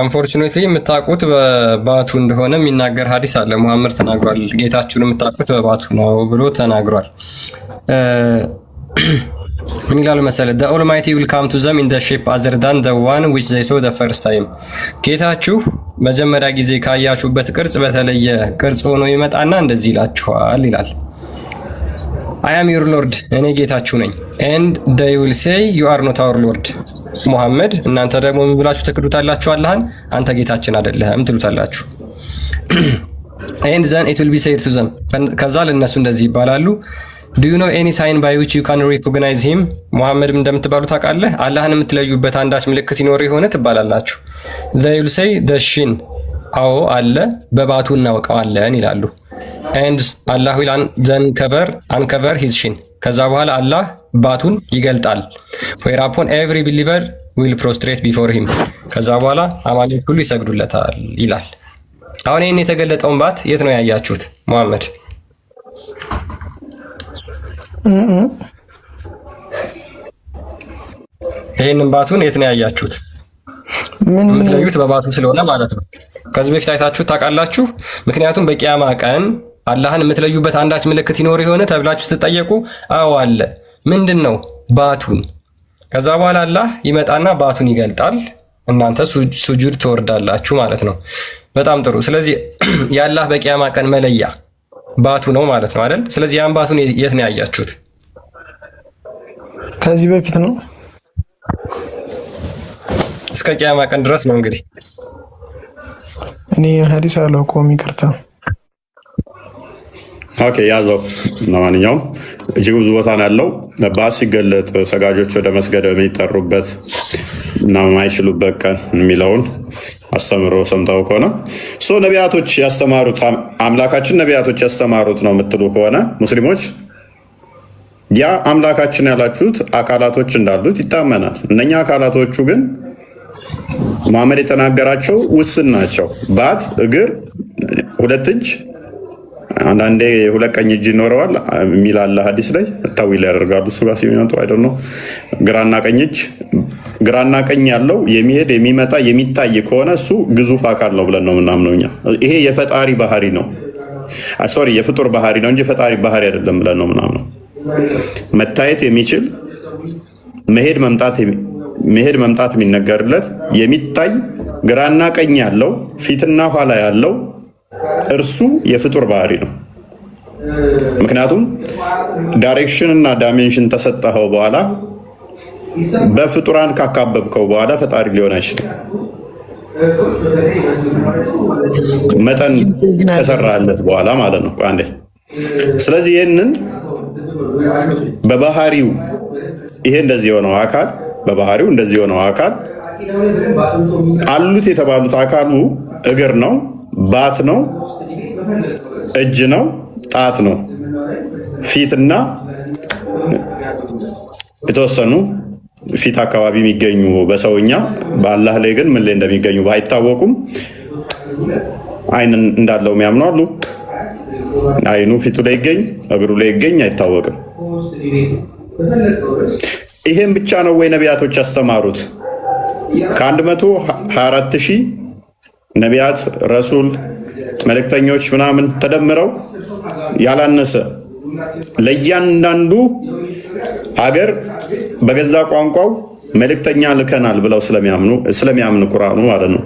አንፎርቹኔትሊ የምታውቁት በባቱ እንደሆነ የሚናገር ሐዲስ አለ። ሙሐመድ ተናግሯል። ጌታችሁን የምታውቁት በባቱ ነው ብሎ ተናግሯል። ምን ይላል መሰለ the almighty will come to them in the shape other than the one which they saw the first time ጌታችሁ መጀመሪያ ጊዜ ካያችሁበት ቅርጽ በተለየ ቅርጽ ሆኖ ይመጣና እንደዚህ ይላችኋል ይላል። I am your lord እኔ ጌታችሁ ነኝ and they will say you are not our lord ሙሐመድ እናንተ ደግሞ ምን ብላችሁ ትክዱታላችሁ? አላህን አንተ ጌታችን አይደለህም ትሉታላችሁ። and then it will be said to them ከዛ ለነሱ እንደዚህ ይባላሉ do you know any sign by which you can recognize him ሙሐመድ እንደምትባሉ ታውቃለህ? አላህን የምትለዩበት አንዳች ምልክት ይኖር ይሆን ትባላላችሁ። they will say the shin አዎ አለ በባቱ እናውቀዋለን ይላሉ። and Allah will then uncover his shin ከዛ በኋላ አላህ ባቱን ይገልጣል። whereupon every believer will prostrate before him ከዛ በኋላ አማኞች ሁሉ ይሰግዱለታል ይላል። አሁን ይሄን የተገለጠውን ባት የት ነው ያያችሁት? ሙሐመድ ይሄንን ባቱን የት ነው ያያችሁት? የምትለዩት በባቱ ስለሆነ ማለት ነው። ከዚህ በፊት አይታችሁ ታውቃላችሁ? ምክንያቱም በቂያማ ቀን አላህን የምትለዩበት አንዳች ምልክት ይኖር የሆነ ተብላችሁ ስትጠየቁ አዎ አለ። ምንድን ነው? ባቱን። ከዛ በኋላ አላህ ይመጣና ባቱን ይገልጣል። እናንተ ሱጁድ ትወርዳላችሁ ማለት ነው። በጣም ጥሩ። ስለዚህ የአላህ በቂያማ ቀን መለያ ባቱ ነው ማለት ነው አይደል? ስለዚህ ያን ባቱን የት ነው ያያችሁት? ከዚህ በፊት ነው እስከ ቂያማ ቀን ድረስ ነው እንግዲህ። እኔ ሐዲስ አላውቀውም ይቅርታ። ኦኬ ያዘው። ለማንኛውም እጅግ ብዙ ቦታ ነው ያለው። ባስ ሲገለጥ ሰጋጆች ወደ መስገድ የሚጠሩበት እና የማይችሉበት ቀን የሚለውን አስተምሮ ሰምተው ከሆነ ነቢያቶች ያስተማሩት አምላካችን ነቢያቶች ያስተማሩት ነው የምትሉ ከሆነ ሙስሊሞች ያ አምላካችን ያላችሁት አካላቶች እንዳሉት ይታመናል። እነኛ አካላቶቹ ግን መሐመድ የተናገራቸው ውስን ናቸው። ባት፣ እግር፣ ሁለት እጅ፣ አንዳንዴ ሁለት ቀኝ እጅ ይኖረዋል የሚል አለ ሐዲስ ላይ ታዊል ያደርጋሉ። እሱ ጋር ሲመጡ አይደል ነው ግራና ቀኝ እጅ ግራና ቀኝ ያለው የሚሄድ የሚመጣ የሚታይ ከሆነ እሱ ግዙፍ አካል ነው ብለን ነው ምናምነው እኛ። ይሄ የፈጣሪ ባህሪ ነው የፍጡር ባህሪ ነው እንጂ ፈጣሪ ባህሪ አይደለም ብለን ነው ምናምነው። መታየት የሚችል መሄድ መምጣት የሚነገርለት የሚታይ ግራና ቀኝ ያለው ፊትና ኋላ ያለው እርሱ የፍጡር ባህሪ ነው። ምክንያቱም ዳይሬክሽን እና ዳይሜንሽን ተሰጠኸው በኋላ በፍጡራን ካካበብከው በኋላ ፈጣሪ ሊሆን አይችልም። መጠን ከሰራለት በኋላ ማለት ነው። አንዴ ስለዚህ ይህንን በባህሪው ይሄ እንደዚህ የሆነው አካል በባህሪው እንደዚህ የሆነው አካል አሉት የተባሉት አካሉ እግር ነው፣ ባት ነው፣ እጅ ነው፣ ጣት ነው፣ ፊትና የተወሰኑ ፊት አካባቢ የሚገኙ በሰውኛ በአላህ ላይ ግን ምን ላይ እንደሚገኙ ባይታወቁም አይን እንዳለው የሚያምኑ አሉ። አይኑ ፊቱ ላይ ይገኝ እግሩ ላይ ይገኝ አይታወቅም። ይሄን ብቻ ነው ወይ ነቢያቶች ያስተማሩት? ከ124,000 ነቢያት፣ ረሱል፣ መልእክተኞች ምናምን ተደምረው ያላነሰ ለእያንዳንዱ ሀገር በገዛ ቋንቋው መልእክተኛ ልከናል ብለው ስለሚያምኑ ቁርአኑ ማለት ነው።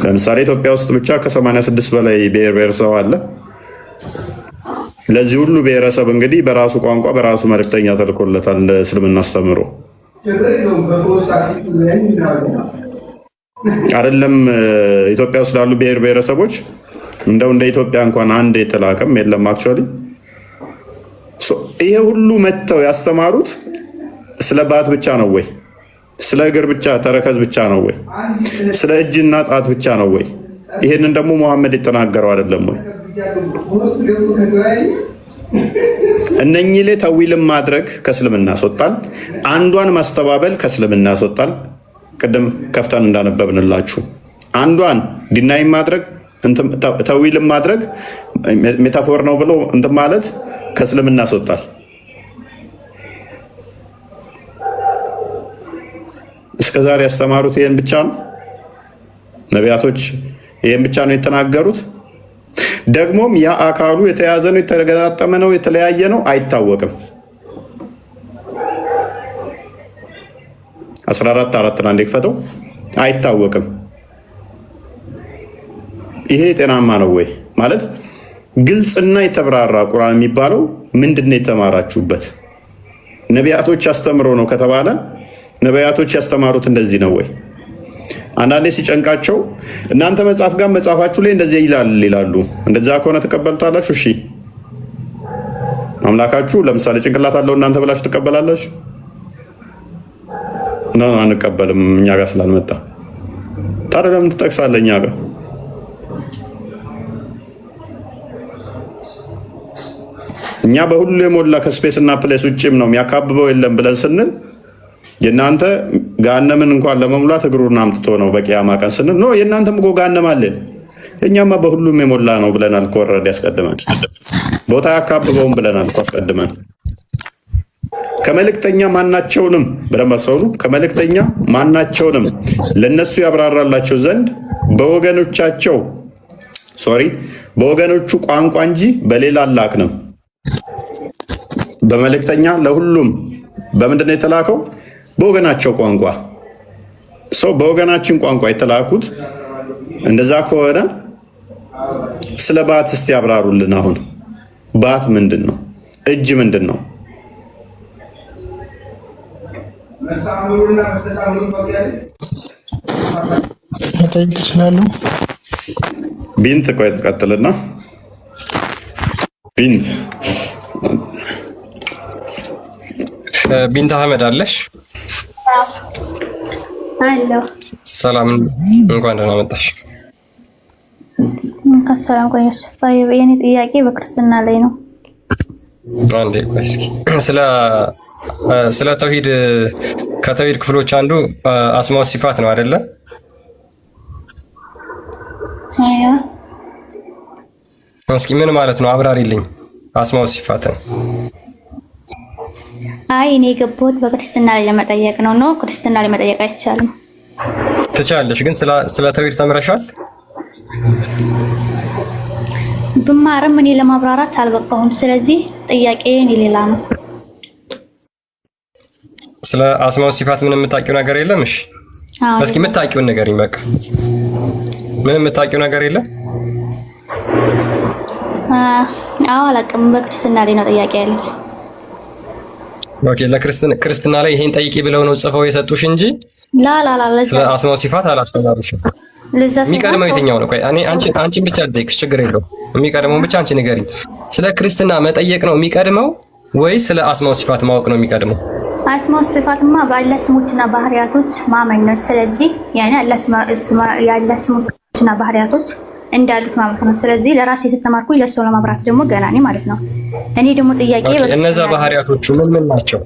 ለምሳሌ ኢትዮጵያ ውስጥ ብቻ ከ86 በላይ ብሔር ብሔረሰብ አለ። ለዚህ ሁሉ ብሔረሰብ እንግዲህ በራሱ ቋንቋ በራሱ መልእክተኛ ተልኮለታል እንደ እስልምና አስተምሮ አይደለም። ኢትዮጵያ ውስጥ ላሉ ብሔር ብሔረሰቦች እንደው እንደ ኢትዮጵያ እንኳን አንድ የተላከም የለም። አክቹዋሊ ይሄ ሁሉ መጥተው ያስተማሩት ስለ ባት ብቻ ነው ወይ? ስለ እግር ብቻ ተረከዝ ብቻ ነው ወይ? ስለ እጅና ጣት ብቻ ነው ወይ? ይሄንን ደግሞ መሐመድ የተናገረው አይደለም ወይ? እነኚህ ላይ ተዊልም ማድረግ ከእስልምና ያስወጣል። አንዷን ማስተባበል ከእስልምና ያስወጣል። ቅድም ከፍተን እንዳነበብንላችሁ አንዷን ዲናይ ማድረግ ተዊልም ማድረግ ሜታፎር ነው ብሎ እንትን ማለት ከእስልምና ያስወጣል። እስከዛሬ ያስተማሩት ይሄን ብቻ ነው። ነቢያቶች ይሄን ብቻ ነው የተናገሩት። ደግሞም ያ አካሉ የተያዘ ነው፣ የተገጣጠመ ነው፣ የተለያየ ነው፣ አይታወቅም። 14:4 አንዴ ክፈተው። አይታወቅም። ይሄ ጤናማ ነው ወይ ማለት? ግልጽና የተብራራ ቁርአን የሚባለው ምንድነው? የተማራችሁበት ነቢያቶች አስተምረው ነው ከተባለ ነቢያቶች ያስተማሩት እንደዚህ ነው ወይ? አንዳንዴ ሲጨንቃቸው እናንተ መጽሐፍ ጋር መጽሐፋችሁ ላይ እንደዚህ ይላሉ። እንደዛ ከሆነ ተቀበሉታላችሁ። እሺ አምላካችሁ ለምሳሌ ጭንቅላት አለው እናንተ ብላችሁ ትቀበላላችሁ? ነው አንቀበልም፣ እኛ ጋር ስላልመጣ። ታዲያ ለምን ትጠቅሳለህ እኛ ጋር? እኛ በሁሉ የሞላ ከስፔስ እና ፕሌስ ውጭም ነው የሚያካብበው የለም ብለን ስንል የእናንተ ገሃነምን እንኳን ለመሙላት እግሩን አምጥቶ ነው በቂያማ ቀን ስንል ነው። የእናንተም እኮ ገሃነም አለን፣ እኛማ በሁሉም የሞላ ነው ብለናል እኮ። ወረድ ያስቀድመን ቦታ ያካብበውም ብለናል እኮ አስቀድመን። ከመልእክተኛ ማናቸውንም በደንብ ከመልእክተኛ ማናቸውንም ለነሱ ያብራራላቸው ዘንድ በወገኖቹ ቋንቋ እንጂ በሌላ አላክንም። በመልእክተኛ ለሁሉም በምንድን ነው የተላከው? በወገናቸው ቋንቋ። በወገናችን ቋንቋ የተላኩት እንደዛ ከሆነ ስለ ባት እስቲ ያብራሩልን። አሁን ባት ምንድን ነው? እጅ ምንድን ነው? መጠየቅ እችላለሁ? ቢንት ቆይ ተቀጥልና ቢንት አህመድ አለሽ? አለሁ። ሰላም፣ እንኳን ደህና መጣሽ። ሰላም ቆያችሁ። طيب የኔ ጥያቄ በክርስትና ላይ ነው። አንዴ ቆይ እስኪ ስለ ተውሂድ ከተውሂድ ክፍሎች አንዱ አስማው ሲፋት ነው አይደለ? አያ እስኪ ምን ማለት ነው? አብራሪልኝ አስማው ሲፋትን። አይ እኔ የገባሁት በክርስትና ላይ ለመጠየቅ ነው። ነው ክርስትና ላይ መጠየቅ አይቻልም? ትችላለሽ፣ ግን ስለ ተውሂድ ተምረሻል? ብማርም እኔ ለማብራራት አልበቃሁም። ስለዚህ ጥያቄ እኔ ሌላ ነው። ስለ አስማው ሲፋት ምንም የምታውቂው ነገር የለም? እሺ እስኪ የምታውቂውን ንገሪኝ። በቃ ምንም የምታውቂው ነገር የለም? አዎ አላውቅም። በክርስትና ላይ ነው ጥያቄ ያለው። ኦኬ፣ ለክርስትና ላይ ይሄን ጠይቂ ብለው ነው ጽፈው የሰጡሽ እንጂ ስለ አስማው ሲፋት አላስተማሩሽም። የሚቀድመው የትኛው ነው? ቆይ አንቺን ብቻ ልጠይቅሽ፣ ችግር የለውም። የሚቀድመውን ብቻ አንቺ ንገሪኝ። ስለ ክርስትና መጠየቅ ነው የሚቀድመው ወይ ስለ አስማው ሲፋት ማወቅ ነው የሚቀድመው? አስማው ሲፋትማ በአላህ ስሞችና ባህሪያቶች ማመን ነው። ስለዚህ ያኔ ያለ ስሞችና ባህሪያቶች እንዳሉት ማለት ነው። ስለዚህ ለራሴ የተማርኩኝ ለሰው ለማብራት ደግሞ ገና ነኝ ማለት ነው። እኔ ደግሞ ጥያቄ እነዛ ባህሪያቶቹ ምን ናቸው?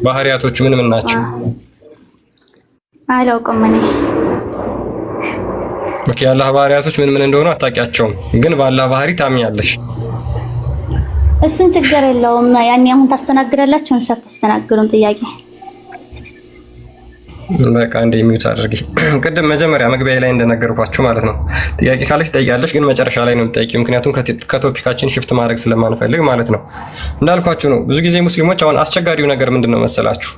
ባህሪያቶቹ ምን ናቸው? አላውቅም እኔ። ኦኬ፣ የአላህ ባህሪያቶች ምን እንደሆኑ አታውቂያቸውም፣ ግን በአላህ ባህሪ ታምኛለሽ። እሱን ችግር የለውም። ያኔ አሁን ታስተናግዳላችሁ ነው ሳታስተናግዱን ጥያቄ በቃ እንደ ሚውት አድርጊ። ቅድም መጀመሪያ መግቢያ ላይ እንደነገርኳችሁ ማለት ነው ጥያቄ ካለሽ ትጠይቂያለሽ፣ ግን መጨረሻ ላይ ነው የምትጠይቂው፣ ምክንያቱም ከቶፒካችን ሽፍት ማድረግ ስለማንፈልግ ማለት ነው። እንዳልኳችሁ ነው ብዙ ጊዜ ሙስሊሞች አሁን አስቸጋሪው ነገር ምንድነው መሰላችሁ?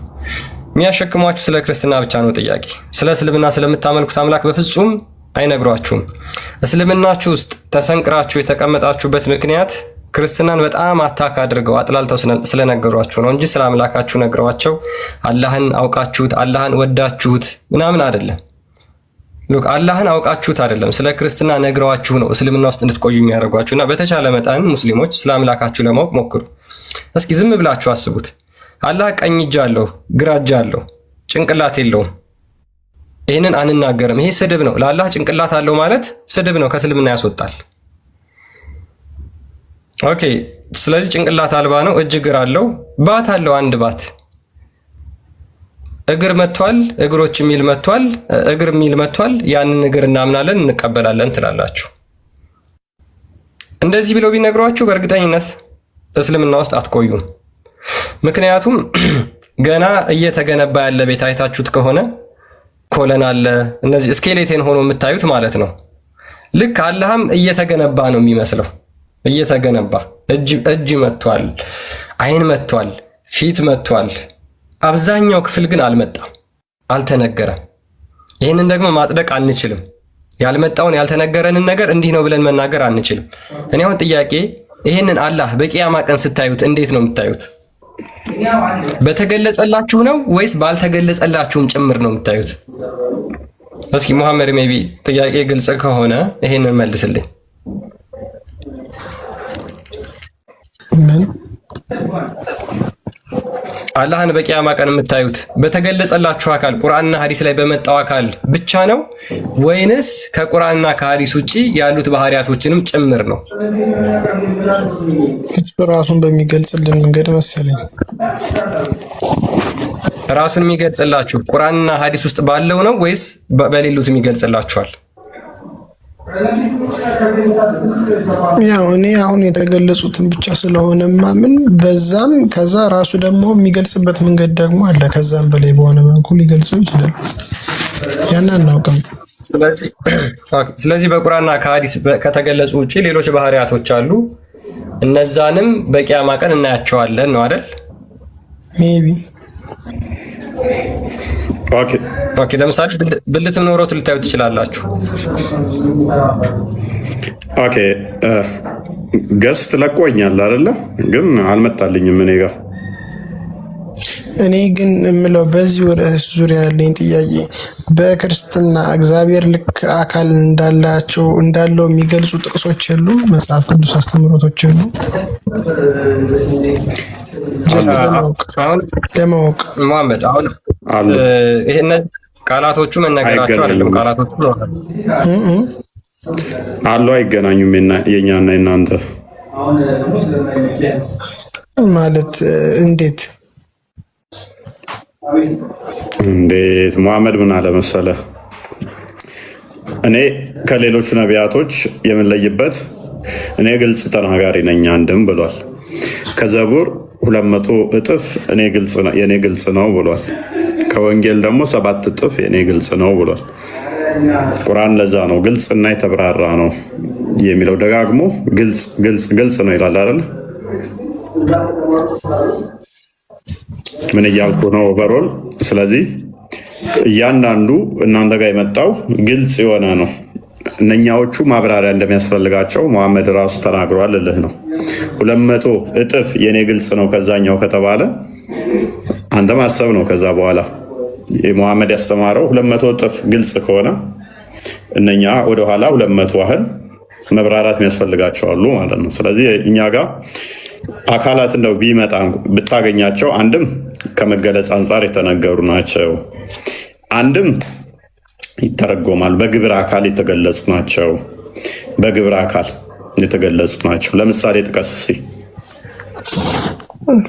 የሚያሸክሟችሁ ስለ ክርስትና ብቻ ነው ጥያቄ። ስለ እስልምና ስለምታመልኩት አምላክ በፍጹም አይነግሯችሁም። እስልምናችሁ ውስጥ ተሰንቅራችሁ የተቀመጣችሁበት ምክንያት ክርስትናን በጣም አታክ አድርገው አጥላልተው ስለነገሯችሁ ነው እንጂ ስለ አምላካችሁ ነግሯቸው አላህን አውቃችሁት አላህን ወዳችሁት ምናምን አይደለም። ሉክ አላህን አውቃችሁት አይደለም፣ ስለ ክርስትና ነግሯችሁ ነው እስልምና ውስጥ እንድትቆዩ የሚያደርጓችሁና በተቻለ መጠን ሙስሊሞች ስለ አምላካችሁ ለማወቅ ሞክሩ። እስኪ ዝም ብላችሁ አስቡት። አላህ ቀኝ እጅ አለው፣ ግራ እጅ አለው፣ ጭንቅላት የለውም። ይህንን አንናገርም። ይሄ ስድብ ነው። ለአላህ ጭንቅላት አለው ማለት ስድብ ነው፣ ከእስልምና ያስወጣል። ኦኬ፣ ስለዚህ ጭንቅላት አልባ ነው። እጅ እግር አለው፣ ባት አለው፣ አንድ ባት። እግር መጥቷል፣ እግሮች የሚል መጥቷል፣ እግር የሚል መጥቷል። ያንን እግር እናምናለን እንቀበላለን ትላላችሁ። እንደዚህ ብለው ቢነግሯችሁ በእርግጠኝነት እስልምና ውስጥ አትቆዩም። ምክንያቱም ገና እየተገነባ ያለ ቤት አይታችሁት ከሆነ ኮለን አለ፣ እነዚህ ስኬሌቴን ሆኖ የምታዩት ማለት ነው። ልክ አላህም እየተገነባ ነው የሚመስለው። እየተገነባ እጅ መጥቷል፣ አይን መጥቷል፣ ፊት መጥቷል። አብዛኛው ክፍል ግን አልመጣም፣ አልተነገረም። ይህንን ደግሞ ማጽደቅ አንችልም። ያልመጣውን ያልተነገረንን ነገር እንዲህ ነው ብለን መናገር አንችልም። እኔ አሁን ጥያቄ ይህንን አላህ በቂያማ ቀን ስታዩት እንዴት ነው የምታዩት? በተገለጸላችሁ ነው ወይስ ባልተገለጸላችሁም ጭምር ነው የምታዩት? እስኪ መሐመድ ሜቢ ጥያቄ ግልጽ ከሆነ ይሄንን መልስልኝ። ምን አላህን በቂያማ ቀን የምታዩት በተገለጸላችሁ አካል ቁርአንና ሐዲስ ላይ በመጣው አካል ብቻ ነው ወይንስ ከቁርአንና ከሐዲስ ውጪ ያሉት ባህሪያቶችንም ጭምር ነው? እሱ ራሱን በሚገልጽልን መንገድ መሰለኝ። ራሱን የሚገልጽላችሁ ቁርአንና ሐዲስ ውስጥ ባለው ነው ወይስ በሌሉት የሚገልጽላችኋል? ያው እኔ አሁን የተገለጹትን ብቻ ስለሆነ ማምን በዛም ከዛ ራሱ ደግሞ የሚገልጽበት መንገድ ደግሞ አለ። ከዛም በላይ በሆነ መልኩ ሊገልጸው ይችላል። ያን አናውቅም። ስለዚህ በቁርአንና ከሐዲስ ከተገለጹ ውጪ ሌሎች ባህሪያቶች አሉ። እነዛንም በቂያማ ቀን እናያቸዋለን ነው አይደል? ሜቢ ኦኬ፣ ለምሳሌ ብልትም ኖሮት ልታዩ ትችላላችሁ። ኦኬ፣ ገስት ለቆኛል አይደለ? ግን አልመጣልኝም እኔ ጋር። እኔ ግን የምለው በዚህ ርዕስ ዙሪያ ያለኝ ጥያቄ በክርስትና እግዚአብሔር ልክ አካል እንዳለው የሚገልጹ ጥቅሶች የሉ? መጽሐፍ ቅዱስ አስተምህሮቶች የሉ? ጀስት ለማወቅ መሐመድ አሁን ይሄን ቃላቶቹ መነገራቸው አይደለም። ቃላቶቹ አሉ አይገናኙም። የኛና የናንተ ማለት እንዴት መሐመድ ምን አለ መሰለህ፣ እኔ ከሌሎቹ ነቢያቶች የምንለይበት እኔ ግልጽ ተናጋሪ ነኝ አንድም ብሏል። ከዘቡር 200 እጥፍ የኔ ግልጽ ነው ብሏል። ከወንጌል ደግሞ 7 እጥፍ የኔ ግልጽ ነው ብሏል። ቁርአን ለዛ ነው ግልጽ እና የተብራራ ነው የሚለው። ደጋግሞ ግልጽ ነው ይላል አይደል? ምን እያልኩ ነው ኦቨሮል? ስለዚህ እያንዳንዱ እናንተ ጋር የመጣው ግልጽ የሆነ ነው። እነኛዎቹ ማብራሪያ እንደሚያስፈልጋቸው መሐመድ ራሱ ተናግሯል እልህ ነው። 200 እጥፍ የኔ ግልጽ ነው ከዛኛው ከተባለ አንተ ማሰብ ነው። ከዛ በኋላ መሐመድ ያስተማረው 200 እጥፍ ግልጽ ከሆነ እነኛ ወደኋላ 200 ያህል መብራራት የሚያስፈልጋቸው አሉ ማለት ነው። ስለዚህ እኛ ጋር አካላት እንደው ቢመጣ ብታገኛቸው አንድም ከመገለጽ አንጻር የተነገሩ ናቸው፣ አንድም ይተረጎማል። በግብረ አካል የተገለጹ ናቸው። በግብረ አካል የተገለጹ ናቸው። ለምሳሌ ጥቀስ እስኪ።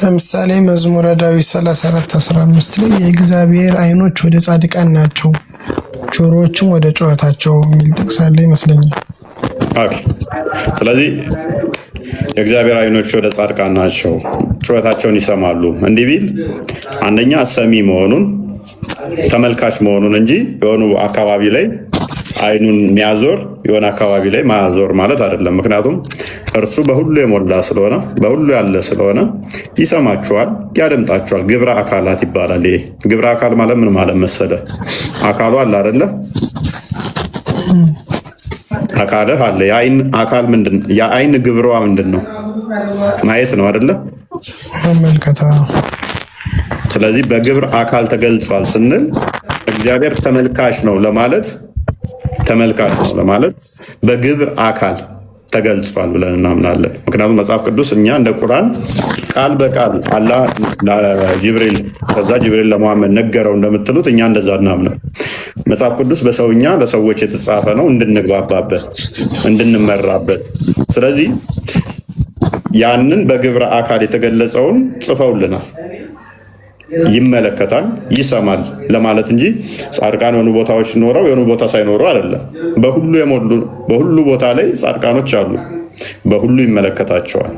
ለምሳሌ መዝሙረ ዳዊት 34:15 ላይ የእግዚአብሔር ዓይኖች ወደ ጻድቃን ናቸው ጆሮዎችም ወደ ጩኸታቸው የሚል ጥቅስ አለ ይመስለኛል። ኦኬ። ስለዚህ የእግዚአብሔር ዓይኖች ወደ ጻድቃን ናቸው ጩኸታቸውን ይሰማሉ እንዲህ ቢል አንደኛ ሰሚ መሆኑን ተመልካች መሆኑን እንጂ የሆኑ አካባቢ ላይ ዓይኑን የሚያዞር የሆነ አካባቢ ላይ ማያዞር ማለት አይደለም። ምክንያቱም እርሱ በሁሉ የሞላ ስለሆነ በሁሉ ያለ ስለሆነ ይሰማችኋል፣ ያደምጣችኋል። ግብረ አካላት ይባላል። ይሄ ግብረ አካል ማለት ምን ማለት መሰለ? አካሉ አለ አይደለ? አካልህ አለ። የዓይን አካል ምንድን ነው? የዓይን ግብሯ ምንድን ነው? ማየት ነው አይደለ? መመልከት። ስለዚህ በግብረ አካል ተገልጿል ስንል እግዚአብሔር ተመልካች ነው ለማለት በግብር አካል ተገልጿል ብለን እናምናለን። ምክንያቱም መጽሐፍ ቅዱስ እኛ እንደ ቁርአን ቃል በቃል አላህ ለጅብሪል ከዛ ጅብሪል ለመሐመድ ነገረው እንደምትሉት እኛ እንደዛ እናምነው። መጽሐፍ ቅዱስ በሰውኛ ለሰዎች የተጻፈ ነው እንድንግባባበት፣ እንድንመራበት። ስለዚህ ያንን በግብረ አካል የተገለጸውን ጽፈውልናል። ይመለከታል፣ ይሰማል ለማለት እንጂ ጻድቃን የሆኑ ቦታዎች ኖረው የሆኑ ቦታ ሳይኖሩ አይደለም። በሁሉ የሞሉ በሁሉ ቦታ ላይ ጻድቃኖች አሉ። በሁሉ ይመለከታቸዋል፣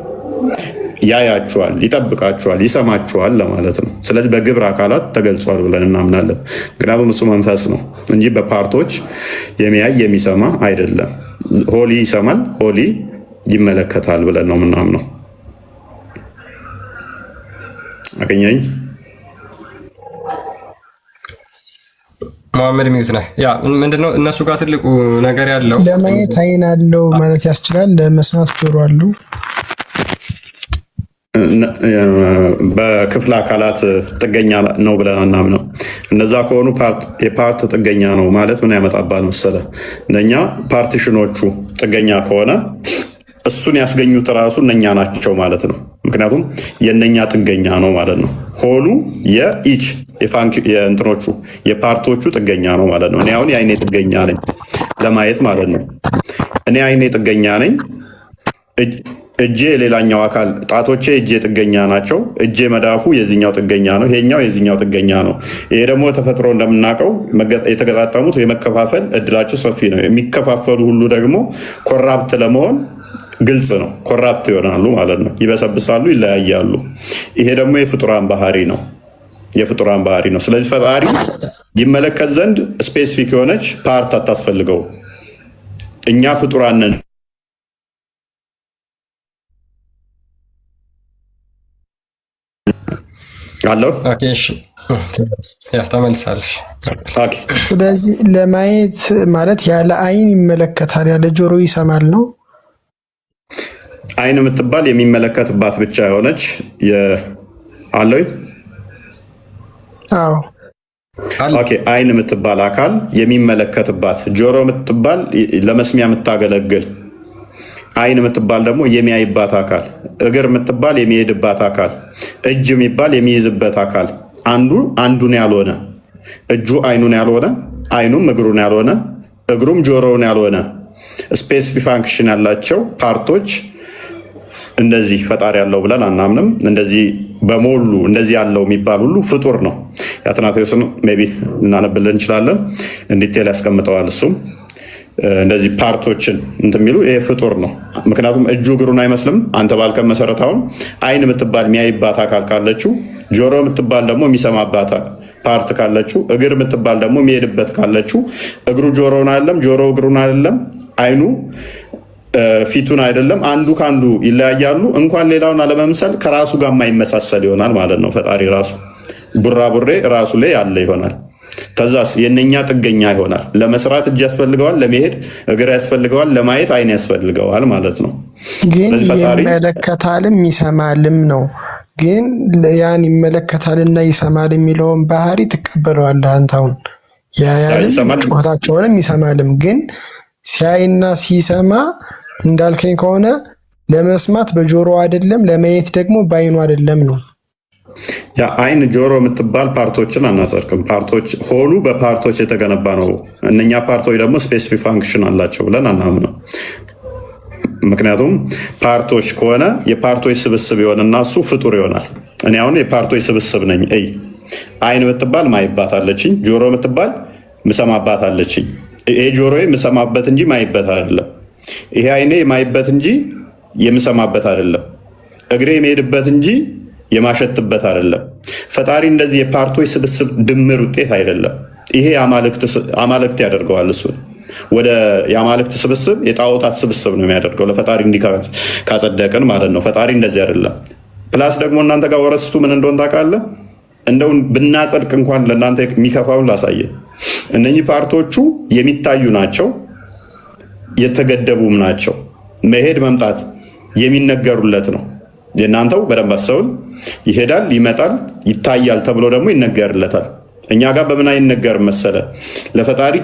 ያያቸዋል፣ ይጠብቃቸዋል፣ ይሰማቸዋል ለማለት ነው። ስለዚህ በግብረ አካላት ተገልጿል ብለን እናምናለን። ምክንያቱም እሱ መንፈስ ነው እንጂ በፓርቶች የሚያይ የሚሰማ አይደለም። ሆሊ ይሰማል፣ ሆሊ ይመለከታል ብለን ነው የምናምነው። አገኘኝ መሐመድ ሚዩት ነህ። ያ ምንድነው እነሱ ጋር ትልቁ ነገር ያለው ለማየት ዓይን አለው ማለት ያስችላል፣ ለመስማት ጆሮ አለው። በክፍለ አካላት ጥገኛ ነው ብለን አናምነው። እነዛ ከሆኑ የፓርት ጥገኛ ነው ማለት ምን ያመጣባል መሰለ? እነኛ ፓርቲሽኖቹ ጥገኛ ከሆነ እሱን ያስገኙት ራሱ እነኛ ናቸው ማለት ነው። ምክንያቱም የእነኛ ጥገኛ ነው ማለት ነው። ሆሉ የኢች የእንትኖቹ የፓርቶቹ ጥገኛ ነው ማለት ነው። እኔ አሁን የዓይኔ ጥገኛ ነኝ ለማየት ማለት ነው። እኔ ዓይኔ ጥገኛ ነኝ። እጄ የሌላኛው አካል ጣቶቼ እጄ ጥገኛ ናቸው። እጄ መዳፉ የዚኛው ጥገኛ ነው። ይሄኛው የዚኛው ጥገኛ ነው። ይሄ ደግሞ ተፈጥሮ እንደምናውቀው የተገጣጠሙት የመከፋፈል እድላቸው ሰፊ ነው። የሚከፋፈሉ ሁሉ ደግሞ ኮራፕት ለመሆን ግልጽ ነው። ኮራፕት ይሆናሉ ማለት ነው። ይበሰብሳሉ፣ ይለያያሉ። ይሄ ደግሞ የፍጡራን ባህሪ ነው። የፍጡራን ባህሪ ነው። ስለዚህ ፈጣሪ ይመለከት ዘንድ ስፔሲፊክ የሆነች ፓርት አታስፈልገው። እኛ ፍጡራን ነን አለው። ተመልሳለሽ። ስለዚህ ለማየት ማለት ያለ ዓይን ይመለከታል፣ ያለ ጆሮ ይሰማል ነው። ዓይን የምትባል የሚመለከትባት ብቻ የሆነች አለው። አዎ ኦኬ። ዓይን የምትባል አካል የሚመለከትባት፣ ጆሮ የምትባል ለመስሚያ የምታገለግል፣ ዓይን የምትባል ደግሞ የሚያይባት አካል፣ እግር የምትባል የሚሄድባት አካል፣ እጅ የሚባል የሚይዝበት አካል፣ አንዱ አንዱን ያልሆነ፣ እጁ ዓይኑን ያልሆነ፣ ዓይኑም እግሩን ያልሆነ፣ እግሩም ጆሮውን ያልሆነ ስፔሲፊክ ፋንክሽን ያላቸው ፓርቶች እንደዚህ ፈጣሪ ያለው ብለን አናምንም። እንደዚህ በሞሉ እንደዚህ ያለው የሚባል ሁሉ ፍጡር ነው። የአትናቴዎስን ሜይ ቢ እናነብልን እንችላለን፣ እንዲቴል ያስቀምጠዋል። እሱም እንደዚህ ፓርቶችን እንትን የሚሉ ይሄ ፍጡር ነው። ምክንያቱም እጁ እግሩን አይመስልም። አንተ ባልከን መሰረት አሁን ዓይን የምትባል የሚያይባት አካል ካለችው፣ ጆሮ የምትባል ደግሞ የሚሰማባት ፓርት ካለችው፣ እግር የምትባል ደግሞ የሚሄድበት ካለችው፣ እግሩ ጆሮውን አይደለም፣ ጆሮ እግሩን አይደለም፣ ዓይኑ ፊቱን አይደለም። አንዱ ከአንዱ ይለያያሉ። እንኳን ሌላውን አለመምሰል ከራሱ ጋር የማይመሳሰል ይሆናል ማለት ነው። ፈጣሪ ራሱ ቡራቡሬ ራሱ ላይ ያለ ይሆናል። ከዛስ የነኛ ጥገኛ ይሆናል። ለመስራት እጅ ያስፈልገዋል፣ ለመሄድ እግር ያስፈልገዋል፣ ለማየት ዓይን ያስፈልገዋል ማለት ነው። ግን ይመለከታልም ይሰማልም ነው። ግን ያን ይመለከታልና ይሰማል የሚለውን ባህሪ ትቀበለዋለህ አንተ። አሁን ያያልም ጩኸታቸውንም ይሰማልም። ግን ሲያይና ሲሰማ እንዳልከኝ ከሆነ ለመስማት በጆሮ አይደለም፣ ለማየት ደግሞ በአይኑ አይደለም ነው። ያ አይን ጆሮ የምትባል ፓርቶችን አናጸድቅም። ፓርቶች ሆኑ በፓርቶች የተገነባ ነው። እነኛ ፓርቶች ደግሞ ስፔሲፊክ ፋንክሽን አላቸው ብለን አናምነው። ምክንያቱም ፓርቶች ከሆነ የፓርቶች ስብስብ የሆነና እሱ ፍጡር ይሆናል። እኔ አሁን የፓርቶች ስብስብ ነኝ። አይን የምትባል ማይባት አለችኝ፣ ጆሮ የምትባል ምሰማባት አለችኝ። ይሄ ጆሮዬ ምሰማበት እንጂ ማይበት አይደለም። ይሄ አይኔ የማይበት እንጂ የምሰማበት አይደለም። እግሬ የመሄድበት እንጂ የማሸትበት አይደለም። ፈጣሪ እንደዚህ የፓርቶች ስብስብ ድምር ውጤት አይደለም። ይሄ አማልክት ያደርገዋል። እሱን ወደ የአማልክት ስብስብ የጣዖታት ስብስብ ነው የሚያደርገው። ለፈጣሪ እንዲህ ካጸደቅን ማለት ነው። ፈጣሪ እንደዚህ አይደለም። ፕላስ ደግሞ እናንተ ጋር ወረስቱ ምን እንደሆን ታውቃለህ? እንደው ብናጸድቅ እንኳን ለእናንተ የሚከፋውን ላሳየ። እነኚህ ፓርቶቹ የሚታዩ ናቸው፣ የተገደቡም ናቸው። መሄድ መምጣት የሚነገሩለት ነው። የእናንተው በደንብ አስተውል። ይሄዳል፣ ይመጣል፣ ይታያል ተብሎ ደግሞ ይነገርለታል። እኛ ጋር በምን አይነገር መሰለ? ለፈጣሪ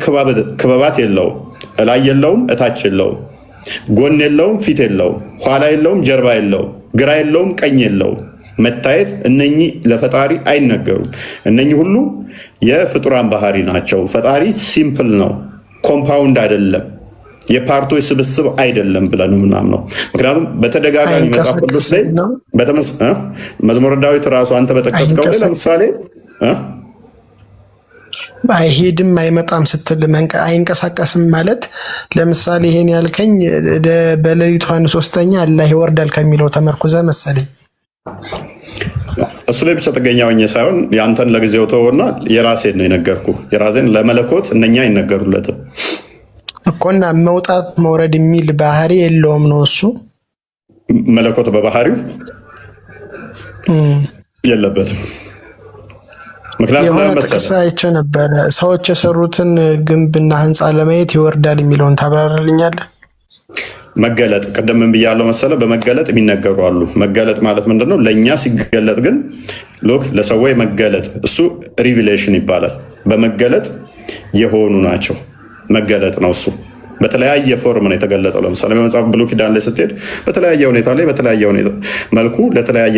ክበባት የለውም፣ እላይ የለውም፣ እታች የለውም፣ ጎን የለውም፣ ፊት የለውም፣ ኋላ የለውም፣ ጀርባ የለውም፣ ግራ የለውም፣ ቀኝ የለውም። መታየት እነኚህ ለፈጣሪ አይነገሩም። እነኚህ ሁሉ የፍጡራን ባህሪ ናቸው። ፈጣሪ ሲምፕል ነው፣ ኮምፓውንድ አይደለም፣ የፓርቶች ስብስብ አይደለም ብለን ምናምነው። ምክንያቱም በተደጋጋሚ መጽሐፍ ቅዱስ ላይ መዝሙረ ዳዊት ራሱ አንተ በጠቀስከው ላይ ለምሳሌ አይሄድም አይመጣም ስትል አይንቀሳቀስም ማለት ለምሳሌ ይሄን ያልከኝ በሌሊቱ 1/3 አላህ ይወርዳል ከሚለው ተመርኩዘ መሰለኝ። እሱ ላይ ብቻ ጥገኛ ሆኜ ሳይሆን ያንተን ለጊዜው ተወውና የራሴን ነው የነገርኩ። የራሴን ለመለኮት እነኛ አይነገሩለትም እኮና መውጣት መውረድ የሚል ባህሪ የለውም ነው እሱ። መለኮት በባህሪው የለበትም። ምክንያቱም ጥቅስ አይቼ ነበረ ሰዎች የሰሩትን ግንብና ህንፃ ለማየት ይወርዳል የሚለውን ታብራራልኛለህ? መገለጥ ቅድም ብያለሁ መሰለ። በመገለጥ የሚነገሩ አሉ። መገለጥ ማለት ምንድነው? ለእኛ ሲገለጥ ግን ሎክ ለሰዎች መገለጥ እሱ ሪቪሌሽን ይባላል። በመገለጥ የሆኑ ናቸው። መገለጥ ነው እሱ። በተለያየ ፎርም ነው የተገለጠው። ለምሳሌ በመጽሐፍ ብሉይ ኪዳን ላይ ስትሄድ በተለያየ ሁኔታ ላይ በተለያየ መልኩ ለተለያየ